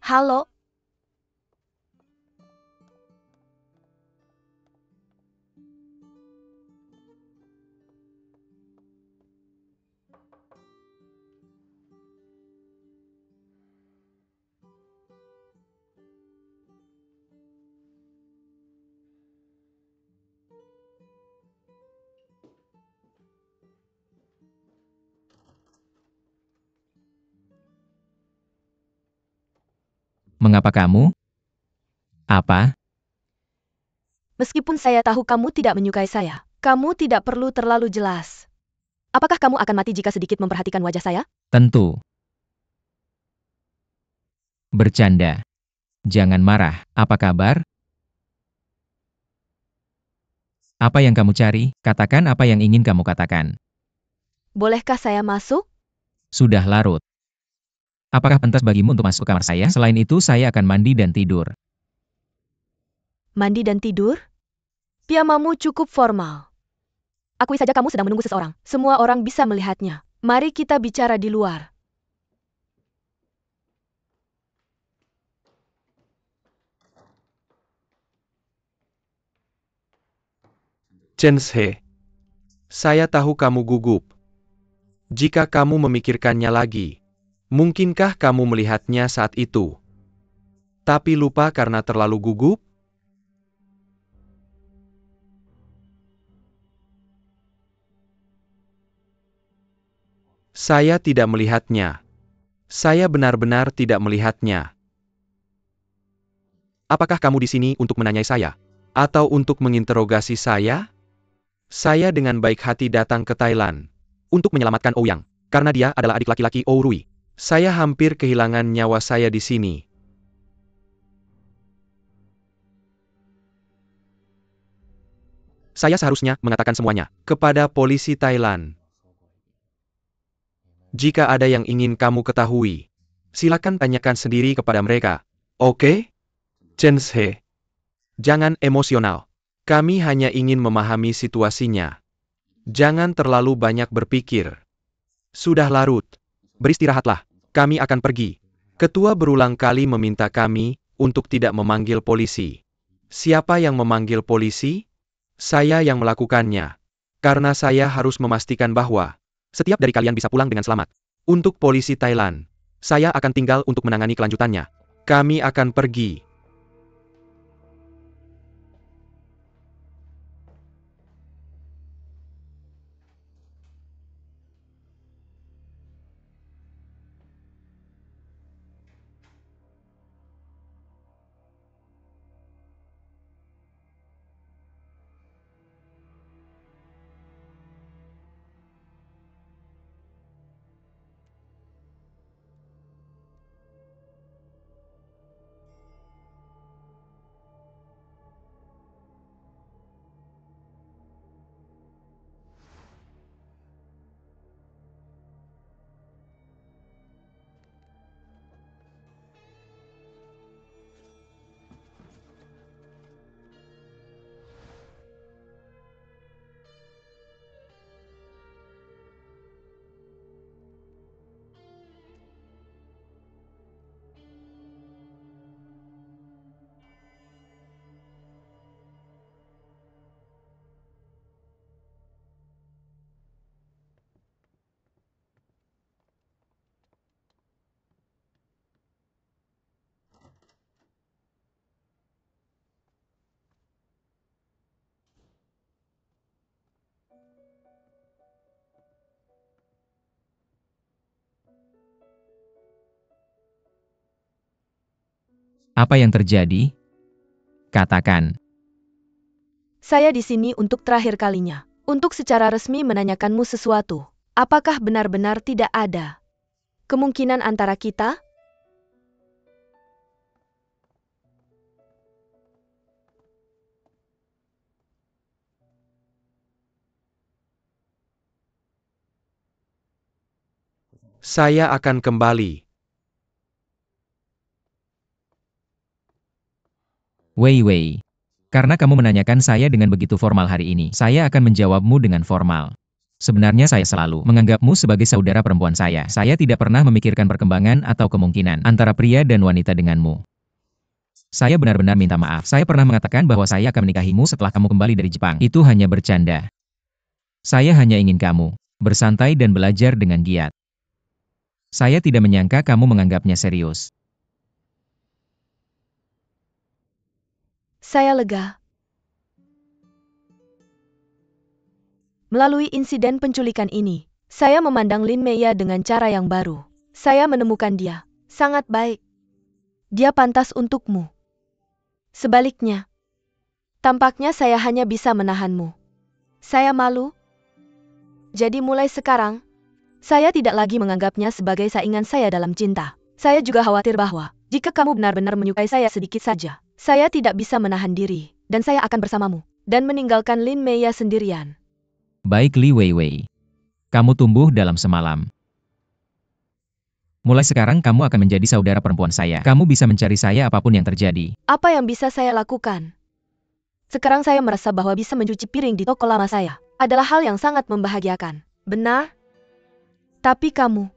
Halo, Mengapa kamu? Apa? meskipun saya tahu kamu tidak menyukai saya, kamu tidak perlu terlalu jelas. Apakah kamu akan mati jika sedikit memperhatikan wajah saya? Tentu. Bercanda. Jangan marah. Apa kabar? Apa yang kamu cari? Katakan apa yang ingin kamu katakan. Bolehkah saya masuk? Sudah larut. Apakah pantas bagimu untuk masuk ke kamar saya? Selain itu, saya akan mandi dan tidur. Mandi dan tidur? Piyamamu cukup formal. Akui saja kamu sedang menunggu seseorang. Semua orang bisa melihatnya. Mari kita bicara di luar. Chenshe. Saya tahu kamu gugup. Jika kamu memikirkannya lagi, mungkinkah kamu melihatnya saat itu? Tapi lupa karena terlalu gugup? Saya tidak melihatnya. Saya benar-benar tidak melihatnya. Apakah kamu di sini untuk menanyai saya? Atau untuk menginterogasi saya? Saya dengan baik hati datang ke Thailand untuk menyelamatkan Ouyang, karena dia adalah adik laki-laki Ourui. Saya hampir kehilangan nyawa saya di sini. Saya seharusnya mengatakan semuanya kepada polisi Thailand. Jika ada yang ingin kamu ketahui, silakan tanyakan sendiri kepada mereka. Oke? Chenshe. Jangan emosional. Kami hanya ingin memahami situasinya. Jangan terlalu banyak berpikir. Sudah larut. Beristirahatlah. Kami akan pergi. Ketua berulang kali meminta kami untuk tidak memanggil polisi. Siapa yang memanggil polisi? Saya yang melakukannya. Karena saya harus memastikan bahwa setiap dari kalian bisa pulang dengan selamat. Untuk polisi Thailand, saya akan tinggal untuk menangani kelanjutannya. Kami akan pergi. Apa yang terjadi? Katakan. Saya di sini untuk terakhir kalinya. Untuk secara resmi menanyakanmu sesuatu. Apakah benar-benar tidak ada kemungkinan antara kita? Saya akan kembali. Wei. Karena kamu menanyakan saya dengan begitu formal hari ini, saya akan menjawabmu dengan formal. Sebenarnya saya selalu menganggapmu sebagai saudara perempuan saya. Saya tidak pernah memikirkan perkembangan atau kemungkinan antara pria dan wanita denganmu. Saya benar-benar minta maaf. Saya pernah mengatakan bahwa saya akan menikahimu setelah kamu kembali dari Jepang. Itu hanya bercanda. Saya hanya ingin kamu bersantai dan belajar dengan giat. Saya tidak menyangka kamu menganggapnya serius. Saya lega. Melalui insiden penculikan ini, saya memandang Lin Meya dengan cara yang baru. Saya menemukan dia sangat baik. Dia pantas untukmu. Sebaliknya, tampaknya saya hanya bisa menahanmu. Saya malu. Jadi mulai sekarang, saya tidak lagi menganggapnya sebagai saingan saya dalam cinta. Saya juga khawatir bahwa, jika kamu benar-benar menyukai saya sedikit saja, saya tidak bisa menahan diri, dan saya akan bersamamu, dan meninggalkan Lin Meya sendirian. Baik Li Weiwei. Kamu tumbuh dalam semalam. Mulai sekarang kamu akan menjadi saudara perempuan saya. Kamu bisa mencari saya apapun yang terjadi. Apa yang bisa saya lakukan? Sekarang saya merasa bahwa bisa mencuci piring di toko lama saya adalah hal yang sangat membahagiakan. Benar? Tapi kamu,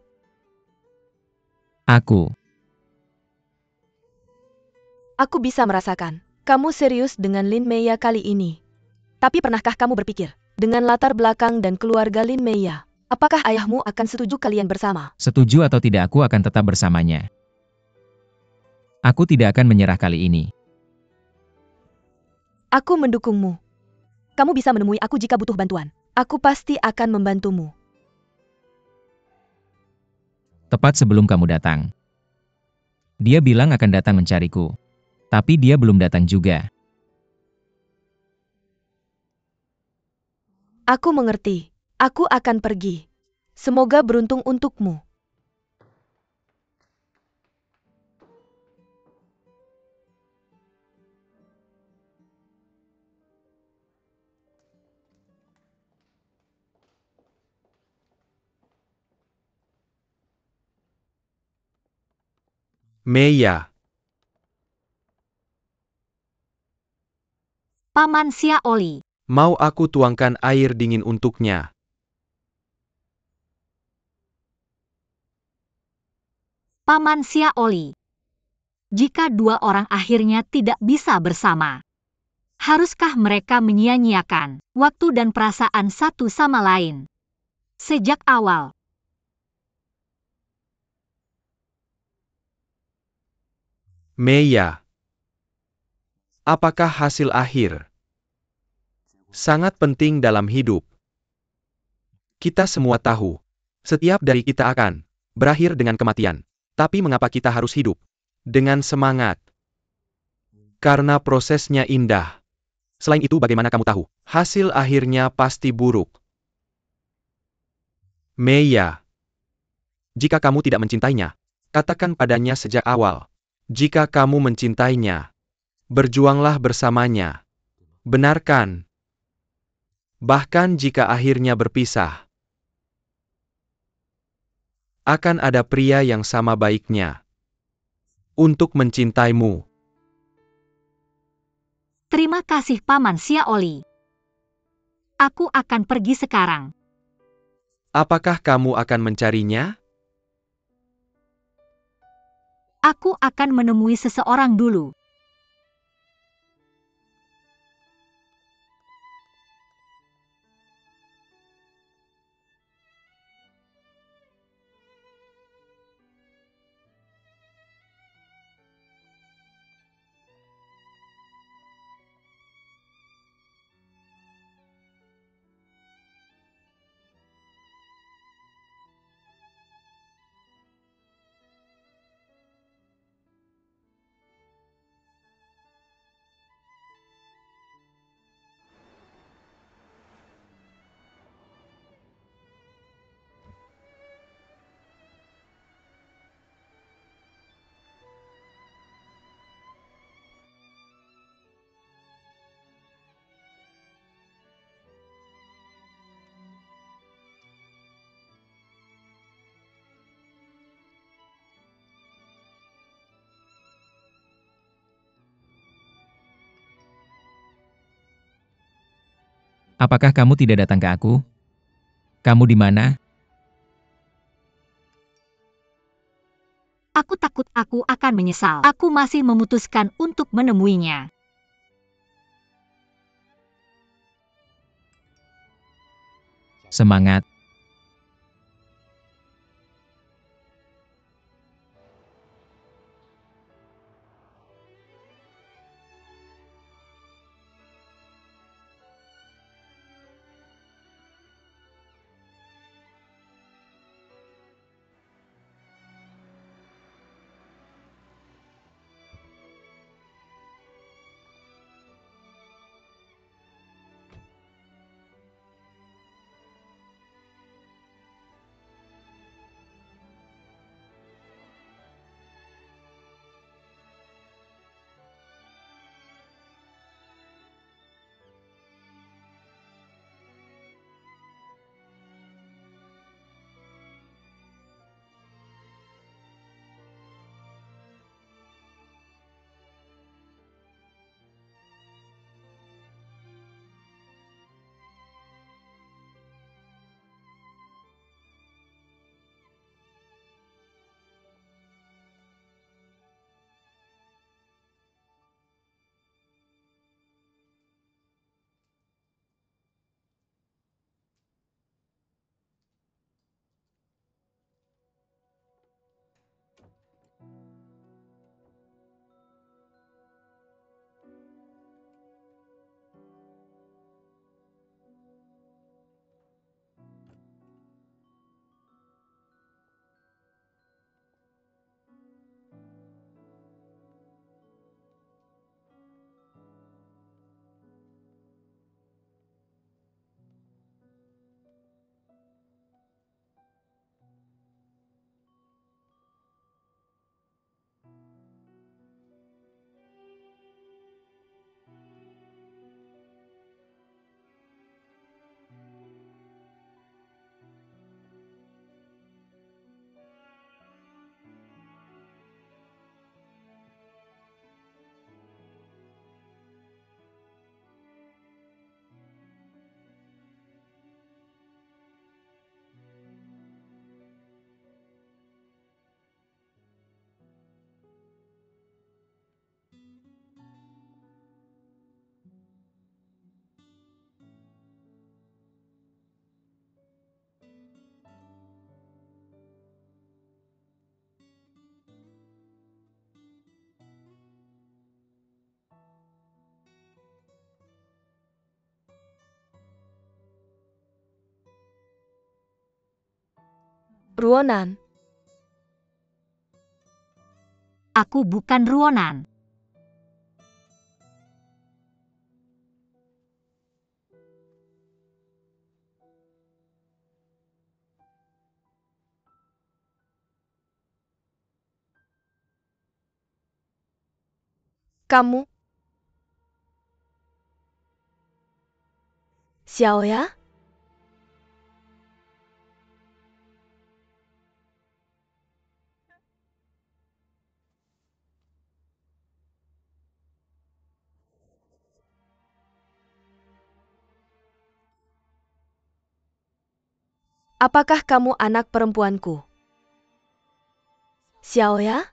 Aku bisa merasakan, kamu serius dengan Lin Meya kali ini. Tapi pernahkah kamu berpikir, dengan latar belakang dan keluarga Lin Meya, apakah ayahmu akan setuju kalian bersama? setuju atau tidak aku akan tetap bersamanya. Aku tidak akan menyerah kali ini. Aku mendukungmu. Kamu bisa menemui aku jika butuh bantuan. Aku pasti akan membantumu. Tepat sebelum kamu datang. Dia bilang akan datang mencariku. Tapi dia belum datang juga. Aku mengerti. Aku akan pergi. Semoga beruntung untukmu. Meya, Paman Xiaoli. mau aku tuangkan air dingin untuknya. Paman Xiaoli. Jika dua orang akhirnya tidak bisa bersama, haruskah mereka menyia-nyiakan waktu dan perasaan satu sama lain? Sejak awal, Meya, apakah hasil akhir? Sangat penting dalam hidup. Kita semua tahu, setiap dari kita akan berakhir dengan kematian. Tapi mengapa kita harus hidup dengan semangat? Karena prosesnya indah. Selain itu bagaimana kamu tahu, hasil akhirnya pasti buruk. Meya, jika kamu tidak mencintainya, katakan padanya sejak awal. Jika kamu mencintainya, berjuanglah bersamanya. Benarkan. Bahkan jika akhirnya berpisah, akan ada pria yang sama baiknya untuk mencintaimu. terima kasih Paman Xiaoli. Aku akan pergi sekarang. Apakah kamu akan mencarinya? Aku akan menemui seseorang dulu. Apakah kamu tidak datang ke aku? Kamu di mana? Aku takut aku akan menyesal. Aku masih memutuskan untuk menemuinya. Semangat. Ruonan. Aku bukan Ruonan. Kamu? Xiao ya? Apakah kamu anak perempuanku? Xiao ya?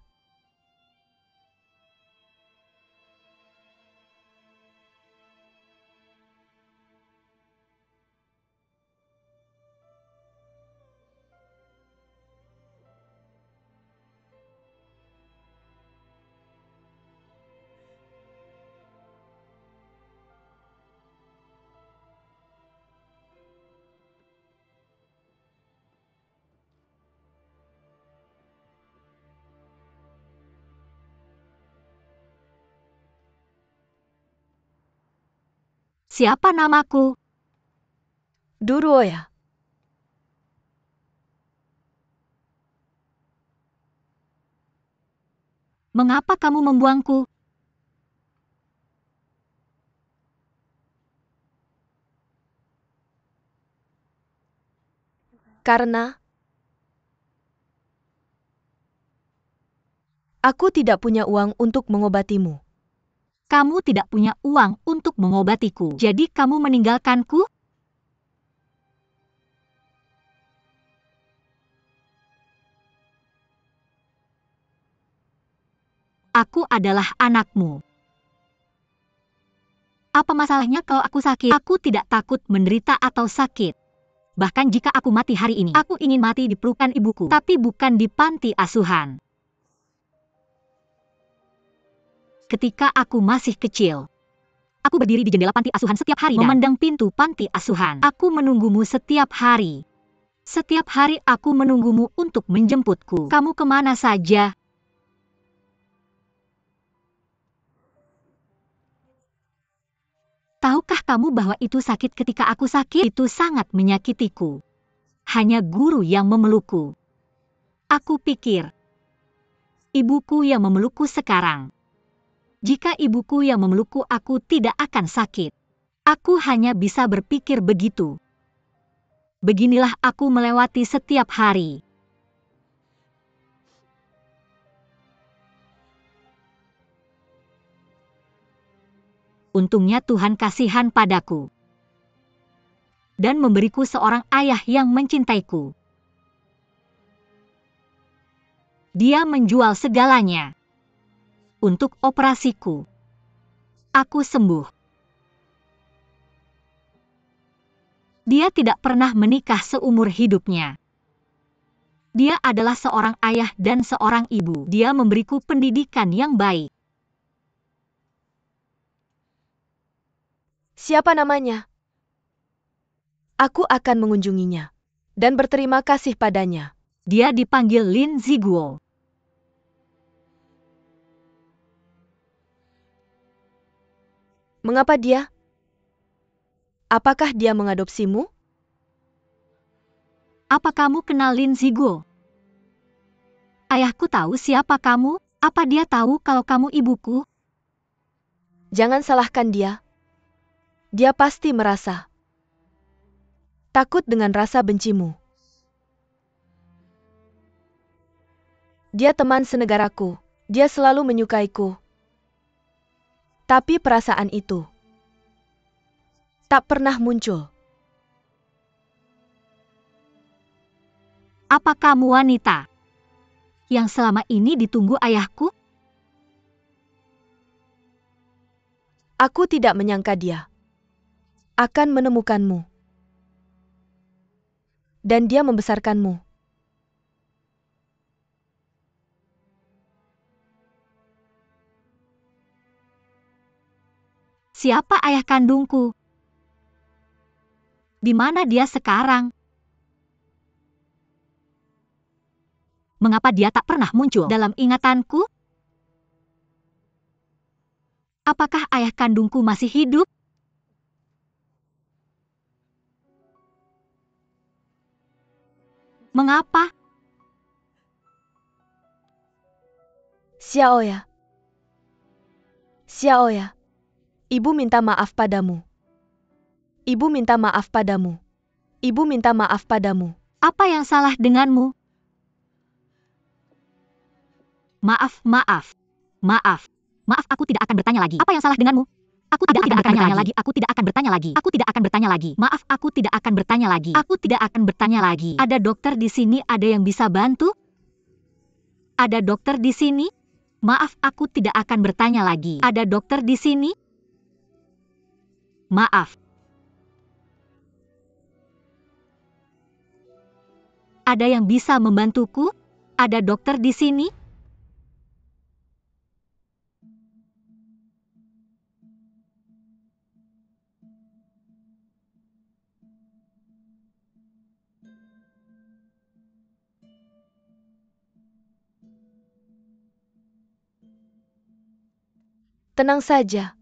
Siapa namaku? Duruo ya? Mengapa kamu membuangku? Karena aku tidak punya uang untuk mengobatimu. Kamu tidak punya uang untuk mengobatiku. Jadi kamu meninggalkanku? Aku adalah anakmu. Apa masalahnya kalau aku sakit? Aku tidak takut menderita atau sakit. Bahkan jika aku mati hari ini, aku ingin mati di pelukan ibuku, tapi bukan di panti asuhan. Ketika aku masih kecil, aku berdiri di jendela panti asuhan setiap hari dan memandang pintu panti asuhan. Aku menunggumu setiap hari. Setiap hari aku menunggumu untuk menjemputku. Kamu kemana saja? Tahukah kamu bahwa itu sakit ketika aku sakit? Itu sangat menyakitiku. Hanya guru yang memelukku. Aku pikir, ibuku yang memelukku sekarang. Jika ibuku yang memelukku, aku tidak akan sakit. Aku hanya bisa berpikir begitu. Beginilah aku melewati setiap hari. Untungnya Tuhan kasihan padaku dan memberiku seorang ayah yang mencintaiku. Dia menjual segalanya untuk operasiku. Aku sembuh. Dia tidak pernah menikah seumur hidupnya. Dia adalah seorang ayah dan seorang ibu. Dia memberiku pendidikan yang baik. Siapa namanya? Aku akan mengunjunginya dan berterima kasih padanya. Dia dipanggil Lin Ziguo. Mengapa dia? Apakah dia mengadopsimu? Apa kamu kenal Lin Ziguo? Ayahku tahu siapa kamu. Apa dia tahu kalau kamu ibuku? Jangan salahkan dia. Dia pasti merasa takut dengan rasa bencimu. Dia teman senegaraku. Dia selalu menyukaiku. Tapi perasaan itu tak pernah muncul. Apa kamu wanita yang selama ini ditunggu ayahku? Aku tidak menyangka dia akan menemukanmu. Dan dia membesarkanmu. Siapa ayah kandungku? Di mana dia sekarang? Mengapa dia tak pernah muncul dalam ingatanku? Apakah ayah kandungku masih hidup? Mengapa? Xiaoya. Xiaoya. Ibu minta maaf padamu. Ibu minta maaf padamu. Ibu minta maaf padamu. Apa yang salah denganmu? Maaf, maaf. Maaf. Maaf, aku tidak akan bertanya lagi. Apa yang salah denganmu? Aku tidak akan bertanya lagi. Aku tidak akan bertanya lagi. Aku tidak akan bertanya lagi. Maaf, aku tidak akan bertanya lagi. Aku tidak akan bertanya lagi. Ada dokter di sini, ada yang bisa bantu? Ada dokter di sini? Maaf, aku tidak akan bertanya lagi. Ada dokter di sini? Maaf. Ada yang bisa membantuku? Ada dokter di sini? Tenang saja.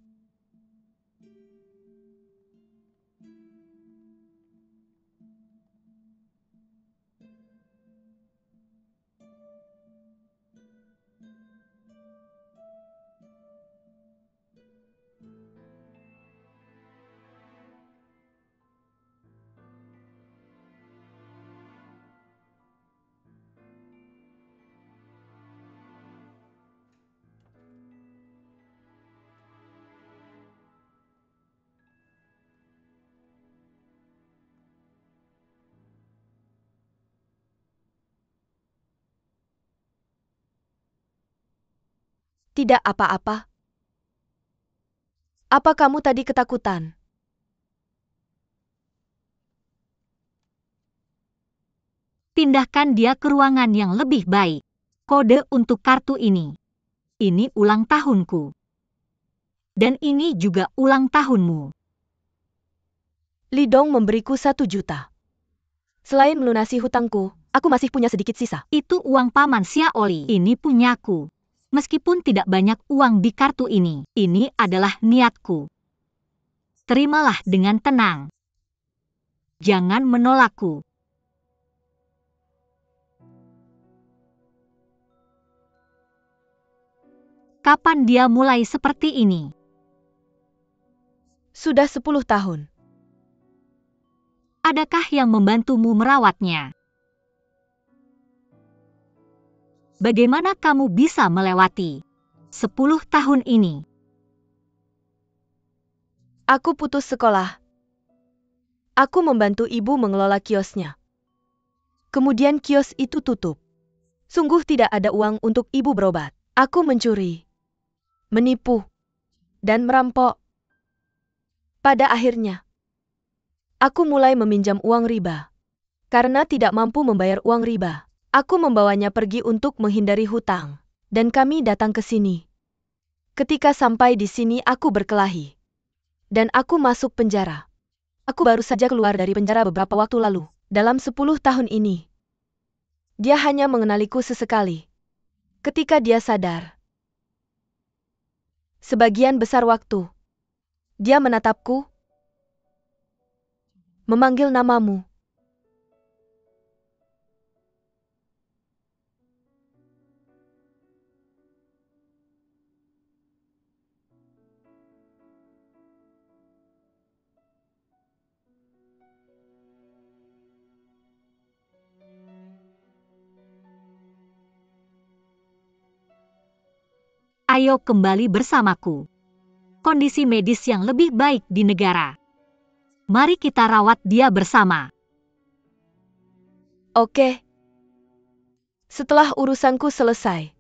Tidak apa-apa. Apa kamu tadi ketakutan? Pindahkan dia ke ruangan yang lebih baik. Kode untuk kartu ini. Ini ulang tahunku. Dan ini juga ulang tahunmu. Li Dong memberiku 1 juta. Selain melunasi hutangku, aku masih punya sedikit sisa. Itu uang Paman Xiaoli. Ini punyaku. Meskipun tidak banyak uang di kartu ini adalah niatku. Terimalah dengan tenang. Jangan menolakku. Kapan dia mulai seperti ini? Sudah 10 tahun. Adakah yang membantumu merawatnya? Bagaimana kamu bisa melewati 10 tahun ini? Aku putus sekolah. Aku membantu ibu mengelola kiosnya. Kemudian kios itu tutup. Sungguh tidak ada uang untuk ibu berobat. Aku mencuri, menipu, dan merampok. Pada akhirnya, aku mulai meminjam uang riba. Karena tidak mampu membayar uang riba, aku membawanya pergi untuk menghindari hutang. Dan kami datang ke sini. Ketika sampai di sini aku berkelahi. Dan aku masuk penjara. Aku baru saja keluar dari penjara beberapa waktu lalu. Dalam 10 tahun ini, dia hanya mengenaliku sesekali. Ketika dia sadar, sebagian besar waktu, dia menatapku, memanggil namamu. Ayo kembali bersamaku. Kondisi medis yang lebih baik di negara. Mari kita rawat dia bersama. Oke. Setelah urusanku selesai,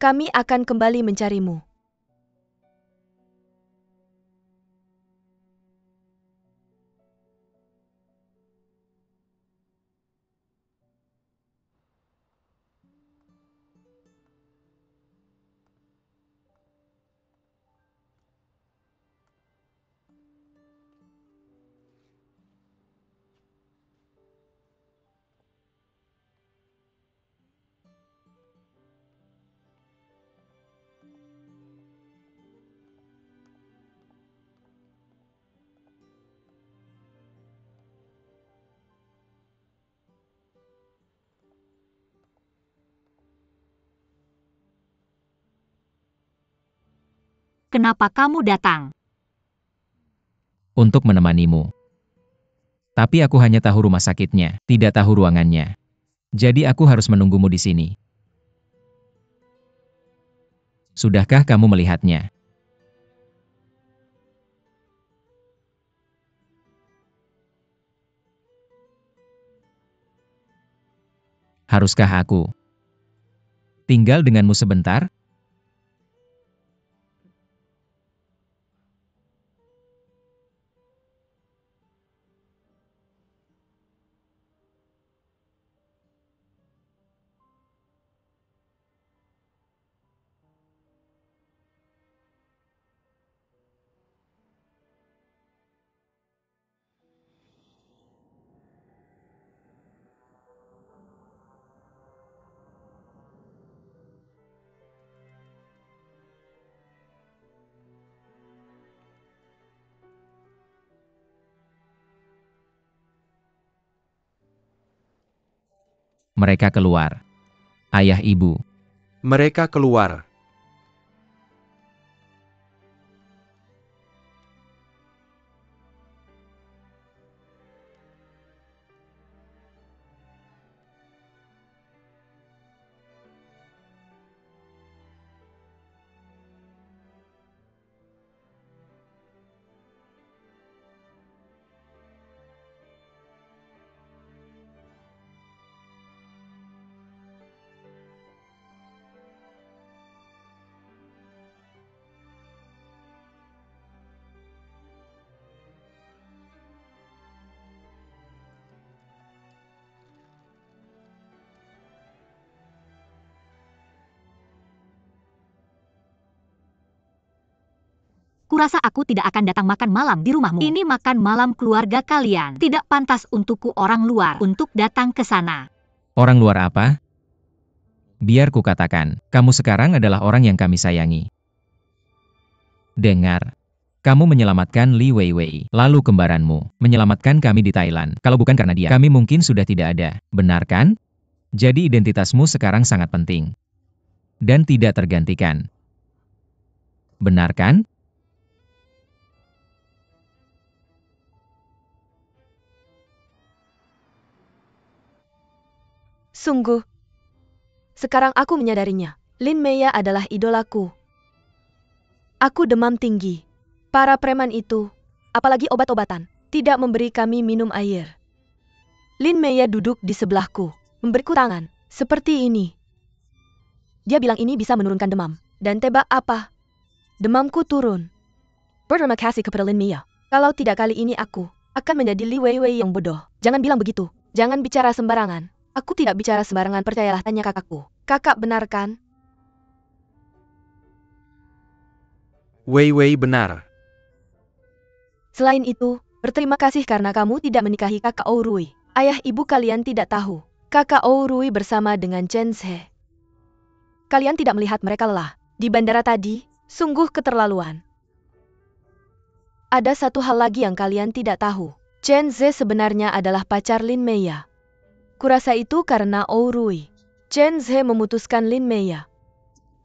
kami akan kembali mencarimu. Kenapa kamu datang? Untuk menemanimu. Tapi aku hanya tahu rumah sakitnya, tidak tahu ruangannya. Jadi aku harus menunggumu di sini. Sudahkah kamu melihatnya? Haruskah aku tinggal denganmu sebentar? Mereka keluar. Ayah ibu. Mereka keluar. kurasa aku tidak akan datang makan malam di rumahmu. Ini makan malam keluarga kalian. Tidak pantas untukku orang luar untuk datang ke sana. Orang luar apa? Biar ku katakan, kamu sekarang adalah orang yang kami sayangi. Dengar. Kamu menyelamatkan Li Weiwei, lalu kembaranmu, menyelamatkan kami di Thailand. Kalau bukan karena dia, kami mungkin sudah tidak ada. Benar kan? Jadi identitasmu sekarang sangat penting. Dan tidak tergantikan. Benar kan? Sungguh. Sekarang aku menyadarinya. Lin Meya adalah idolaku. Aku demam tinggi. Para preman itu, apalagi obat-obatan, tidak memberi kami minum air. Lin Meya duduk di sebelahku, memberiku tangan, seperti ini. Dia bilang ini bisa menurunkan demam. Dan tebak apa? Demamku turun. Berterima kasih kepada Lin Meya. Kalau tidak kali ini aku akan menjadi Li Weiwei yang bodoh. Jangan bilang begitu. Jangan bicara sembarangan. Aku tidak bicara sembarangan, percayalah, tanya kakakku. Kakak benar kan? Weiwei benar. Selain itu, berterima kasih karena kamu tidak menikahi kakak Ourui. Ayah ibu kalian tidak tahu. Kakak Ourui bersama dengan Chen Zhe. Kalian tidak melihat mereka lelah. Di bandara tadi, sungguh keterlaluan. Ada satu hal lagi yang kalian tidak tahu. Chen Zhe sebenarnya adalah pacar Lin Meya. Kurasa itu karena Ourui. Chen Zhe memutuskan Lin Meya.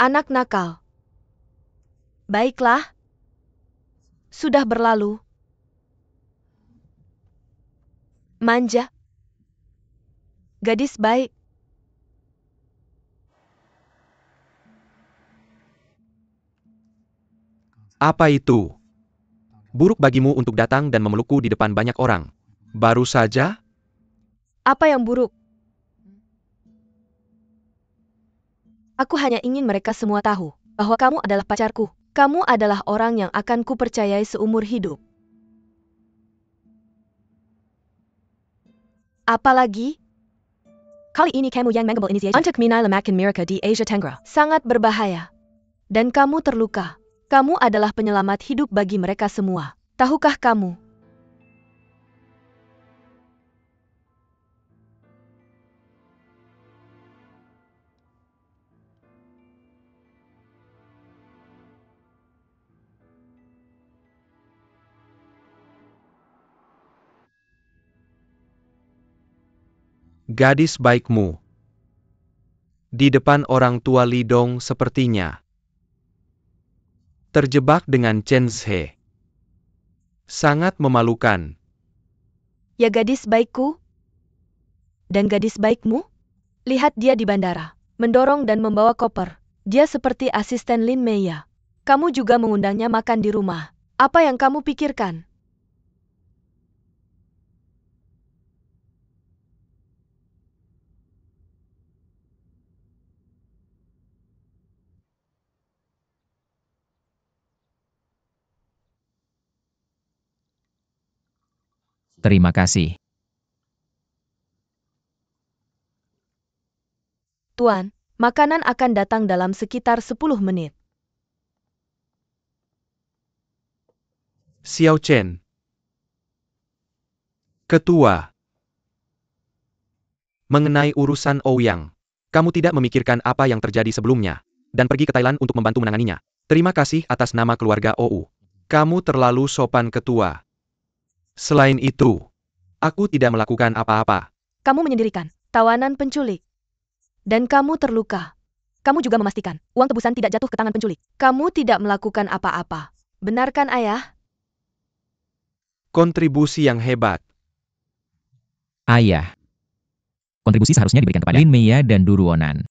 Anak nakal. Baiklah. Sudah berlalu. Manja. Gadis baik. Apa itu? Buruk bagimu untuk datang dan memelukku di depan banyak orang. Baru saja? Apa yang buruk? Aku hanya ingin mereka semua tahu bahwa kamu adalah pacarku. Kamu adalah orang yang akan kupercayai seumur hidup. Apalagi? Kali ini kamu yang mengambil inisiasi untuk minai lemakan mereka di Asia Tenggara. Sangat berbahaya. Dan kamu terluka. Kamu adalah penyelamat hidup bagi mereka semua. Tahukah kamu? Gadis baikmu. Di depan orang tua Lidong sepertinya. Terjebak dengan Chen Zhe. Sangat memalukan. Ya gadis baikku? Dan gadis baikmu? Lihat dia di bandara, mendorong dan membawa koper. Dia seperti asisten Lin Meya. Kamu juga mengundangnya makan di rumah. Apa yang kamu pikirkan? Terima kasih. Tuan, makanan akan datang dalam sekitar 10 menit. Xiao Chen. Ketua. Mengenai urusan Ouyang, kamu tidak memikirkan apa yang terjadi sebelumnya, dan pergi ke Thailand untuk membantu menanganinya. Terima kasih atas nama keluarga OU. Kamu terlalu sopan, Ketua. Selain itu, aku tidak melakukan apa-apa. Kamu menyendirikan tawanan penculik. Dan kamu terluka. Kamu juga memastikan uang tebusan tidak jatuh ke tangan penculik. Kamu tidak melakukan apa-apa. Benarkan, Ayah? Kontribusi yang hebat. Ayah. Kontribusi seharusnya diberikan kepada Lin Meya dan Duruonan.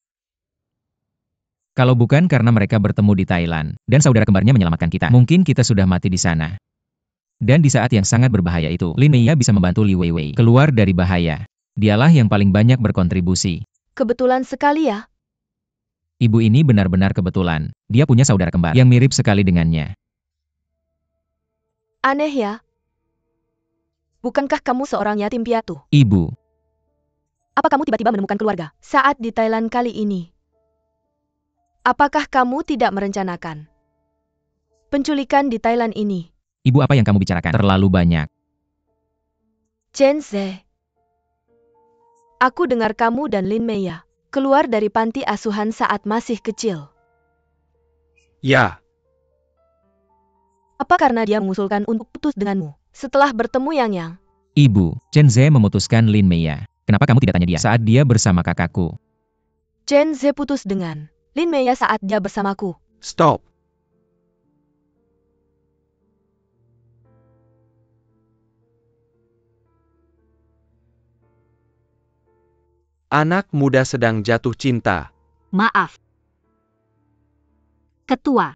Kalau bukan karena mereka bertemu di Thailand, dan saudara kembarnya menyelamatkan kita, mungkin kita sudah mati di sana. Dan di saat yang sangat berbahaya itu, Lin Meya bisa membantu Li Weiwei keluar dari bahaya. Dialah yang paling banyak berkontribusi. Kebetulan sekali ya. Ibu ini benar-benar kebetulan. Dia punya saudara kembar yang mirip sekali dengannya. Aneh ya. Bukankah kamu seorang yatim piatu? Ibu. Apa kamu tiba-tiba menemukan keluarga saat di Thailand kali ini? Apakah kamu tidak merencanakan Penculikan di Thailand ini. Ibu, apa yang kamu bicarakan? Terlalu banyak. Chen Ze. Aku dengar kamu dan Lin Meya keluar dari panti asuhan saat masih kecil. Ya, Apa karena dia mengusulkan untuk putus denganmu setelah bertemu Yang Yang? Ibu, Chen Ze memutuskan Lin Meya. Kenapa kamu tidak tanya dia saat dia bersama kakakku? Chen Ze putus dengan Lin Meya saat dia bersamaku. stop. Anak muda sedang jatuh cinta. Maaf. Ketua.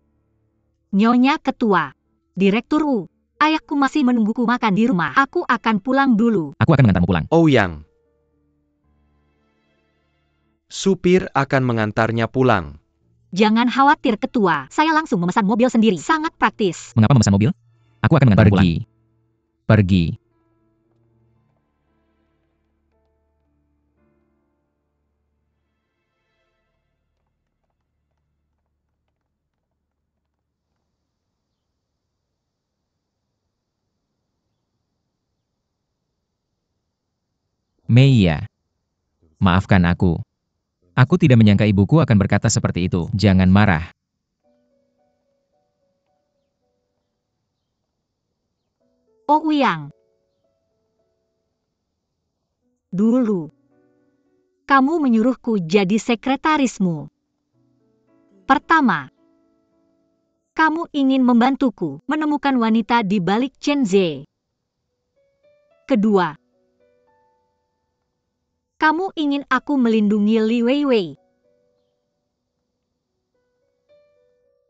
Nyonya Ketua. Direktur U. Ayahku masih menungguku makan di rumah. Aku akan pulang dulu. Aku akan mengantarmu pulang. Ouyang. Supir akan mengantarnya pulang. Jangan khawatir Ketua. Saya langsung memesan mobil sendiri. Sangat praktis. Mengapa memesan mobil? Aku akan mengantarmu pulang. Pergi. Meia. Maafkan aku. Aku tidak menyangka ibuku akan berkata seperti itu. Jangan marah. Oh Uyang. Dulu. Kamu menyuruhku jadi sekretarismu. Pertama. Kamu ingin membantuku menemukan wanita di balik Chen Ze. Kedua. Kamu ingin aku melindungi Li Weiwei.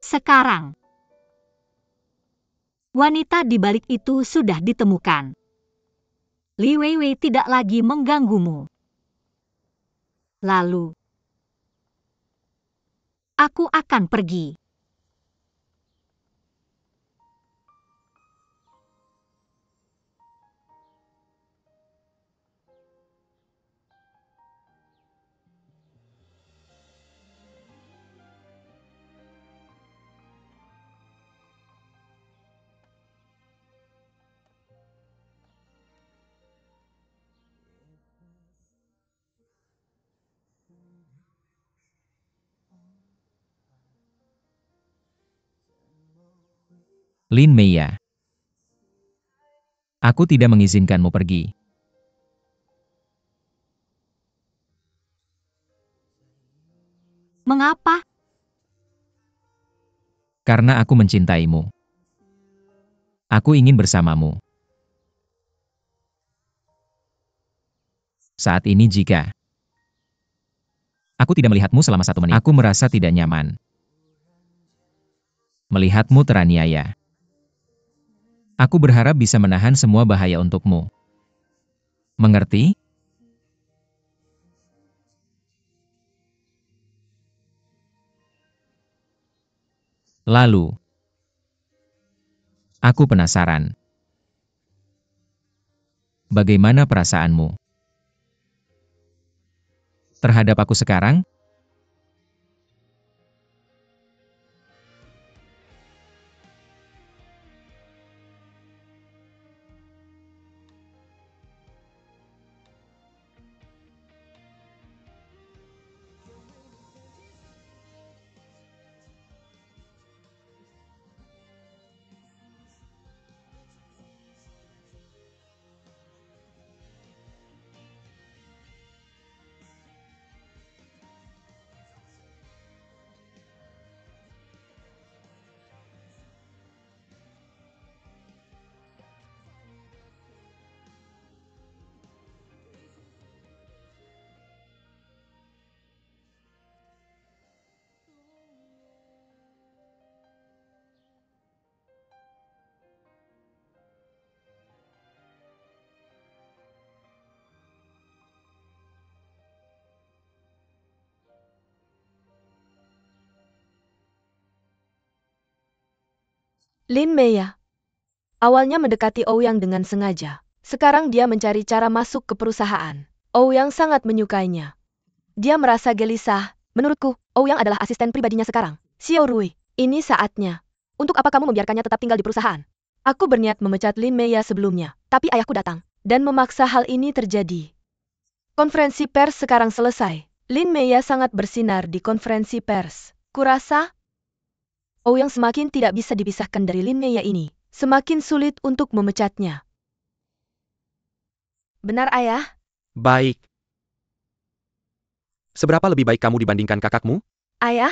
Sekarang. Wanita di balik itu sudah ditemukan. Li Weiwei tidak lagi mengganggumu. Lalu, aku akan pergi. Lin Meia. Aku tidak mengizinkanmu pergi. Mengapa? Karena aku mencintaimu. Aku ingin bersamamu. Saat ini jika aku tidak melihatmu selama 1 menit, aku merasa tidak nyaman. Melihatmu teraniaya. Aku berharap bisa menahan semua bahaya untukmu. Mengerti? Lalu, aku penasaran. Bagaimana perasaanmu terhadap aku sekarang? Lin Meya. Awalnya mendekati Ouyang dengan sengaja. Sekarang dia mencari cara masuk ke perusahaan. Ouyang sangat menyukainya. Dia merasa gelisah. Menurutku, Ouyang adalah asisten pribadinya sekarang. Xiao Rui, ini saatnya Untuk apa kamu membiarkannya tetap tinggal di perusahaan? Aku berniat memecat Lin Meya sebelumnya, tapi ayahku datang dan memaksa hal ini terjadi. Konferensi pers sekarang selesai. Lin Meya sangat bersinar di konferensi pers. Kurasa, yang semakin tidak bisa dipisahkan dari Lin Meya ini, semakin sulit untuk memecatnya. Benar, Ayah? Baik. Seberapa lebih baik kamu dibandingkan kakakmu? Ayah?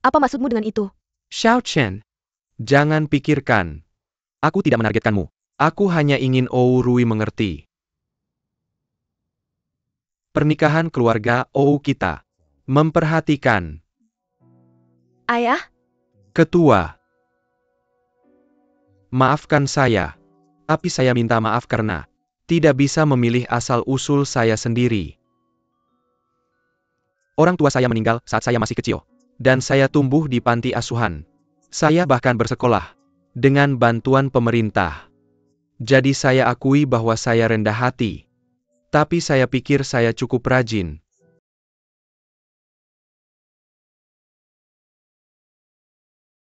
Apa maksudmu dengan itu? Xiao Chen, jangan pikirkan. Aku tidak menargetkanmu. Aku hanya ingin Rui mengerti. Pernikahan keluarga kita. Memperhatikan. Ayah? Ketua. Maafkan saya. Tapi saya minta maaf karena tidak bisa memilih asal-usul saya sendiri. Orang tua saya meninggal saat saya masih kecil. Dan saya tumbuh di panti asuhan. Saya bahkan bersekolah dengan bantuan pemerintah. Jadi saya akui bahwa saya rendah hati. Tapi saya pikir saya cukup rajin.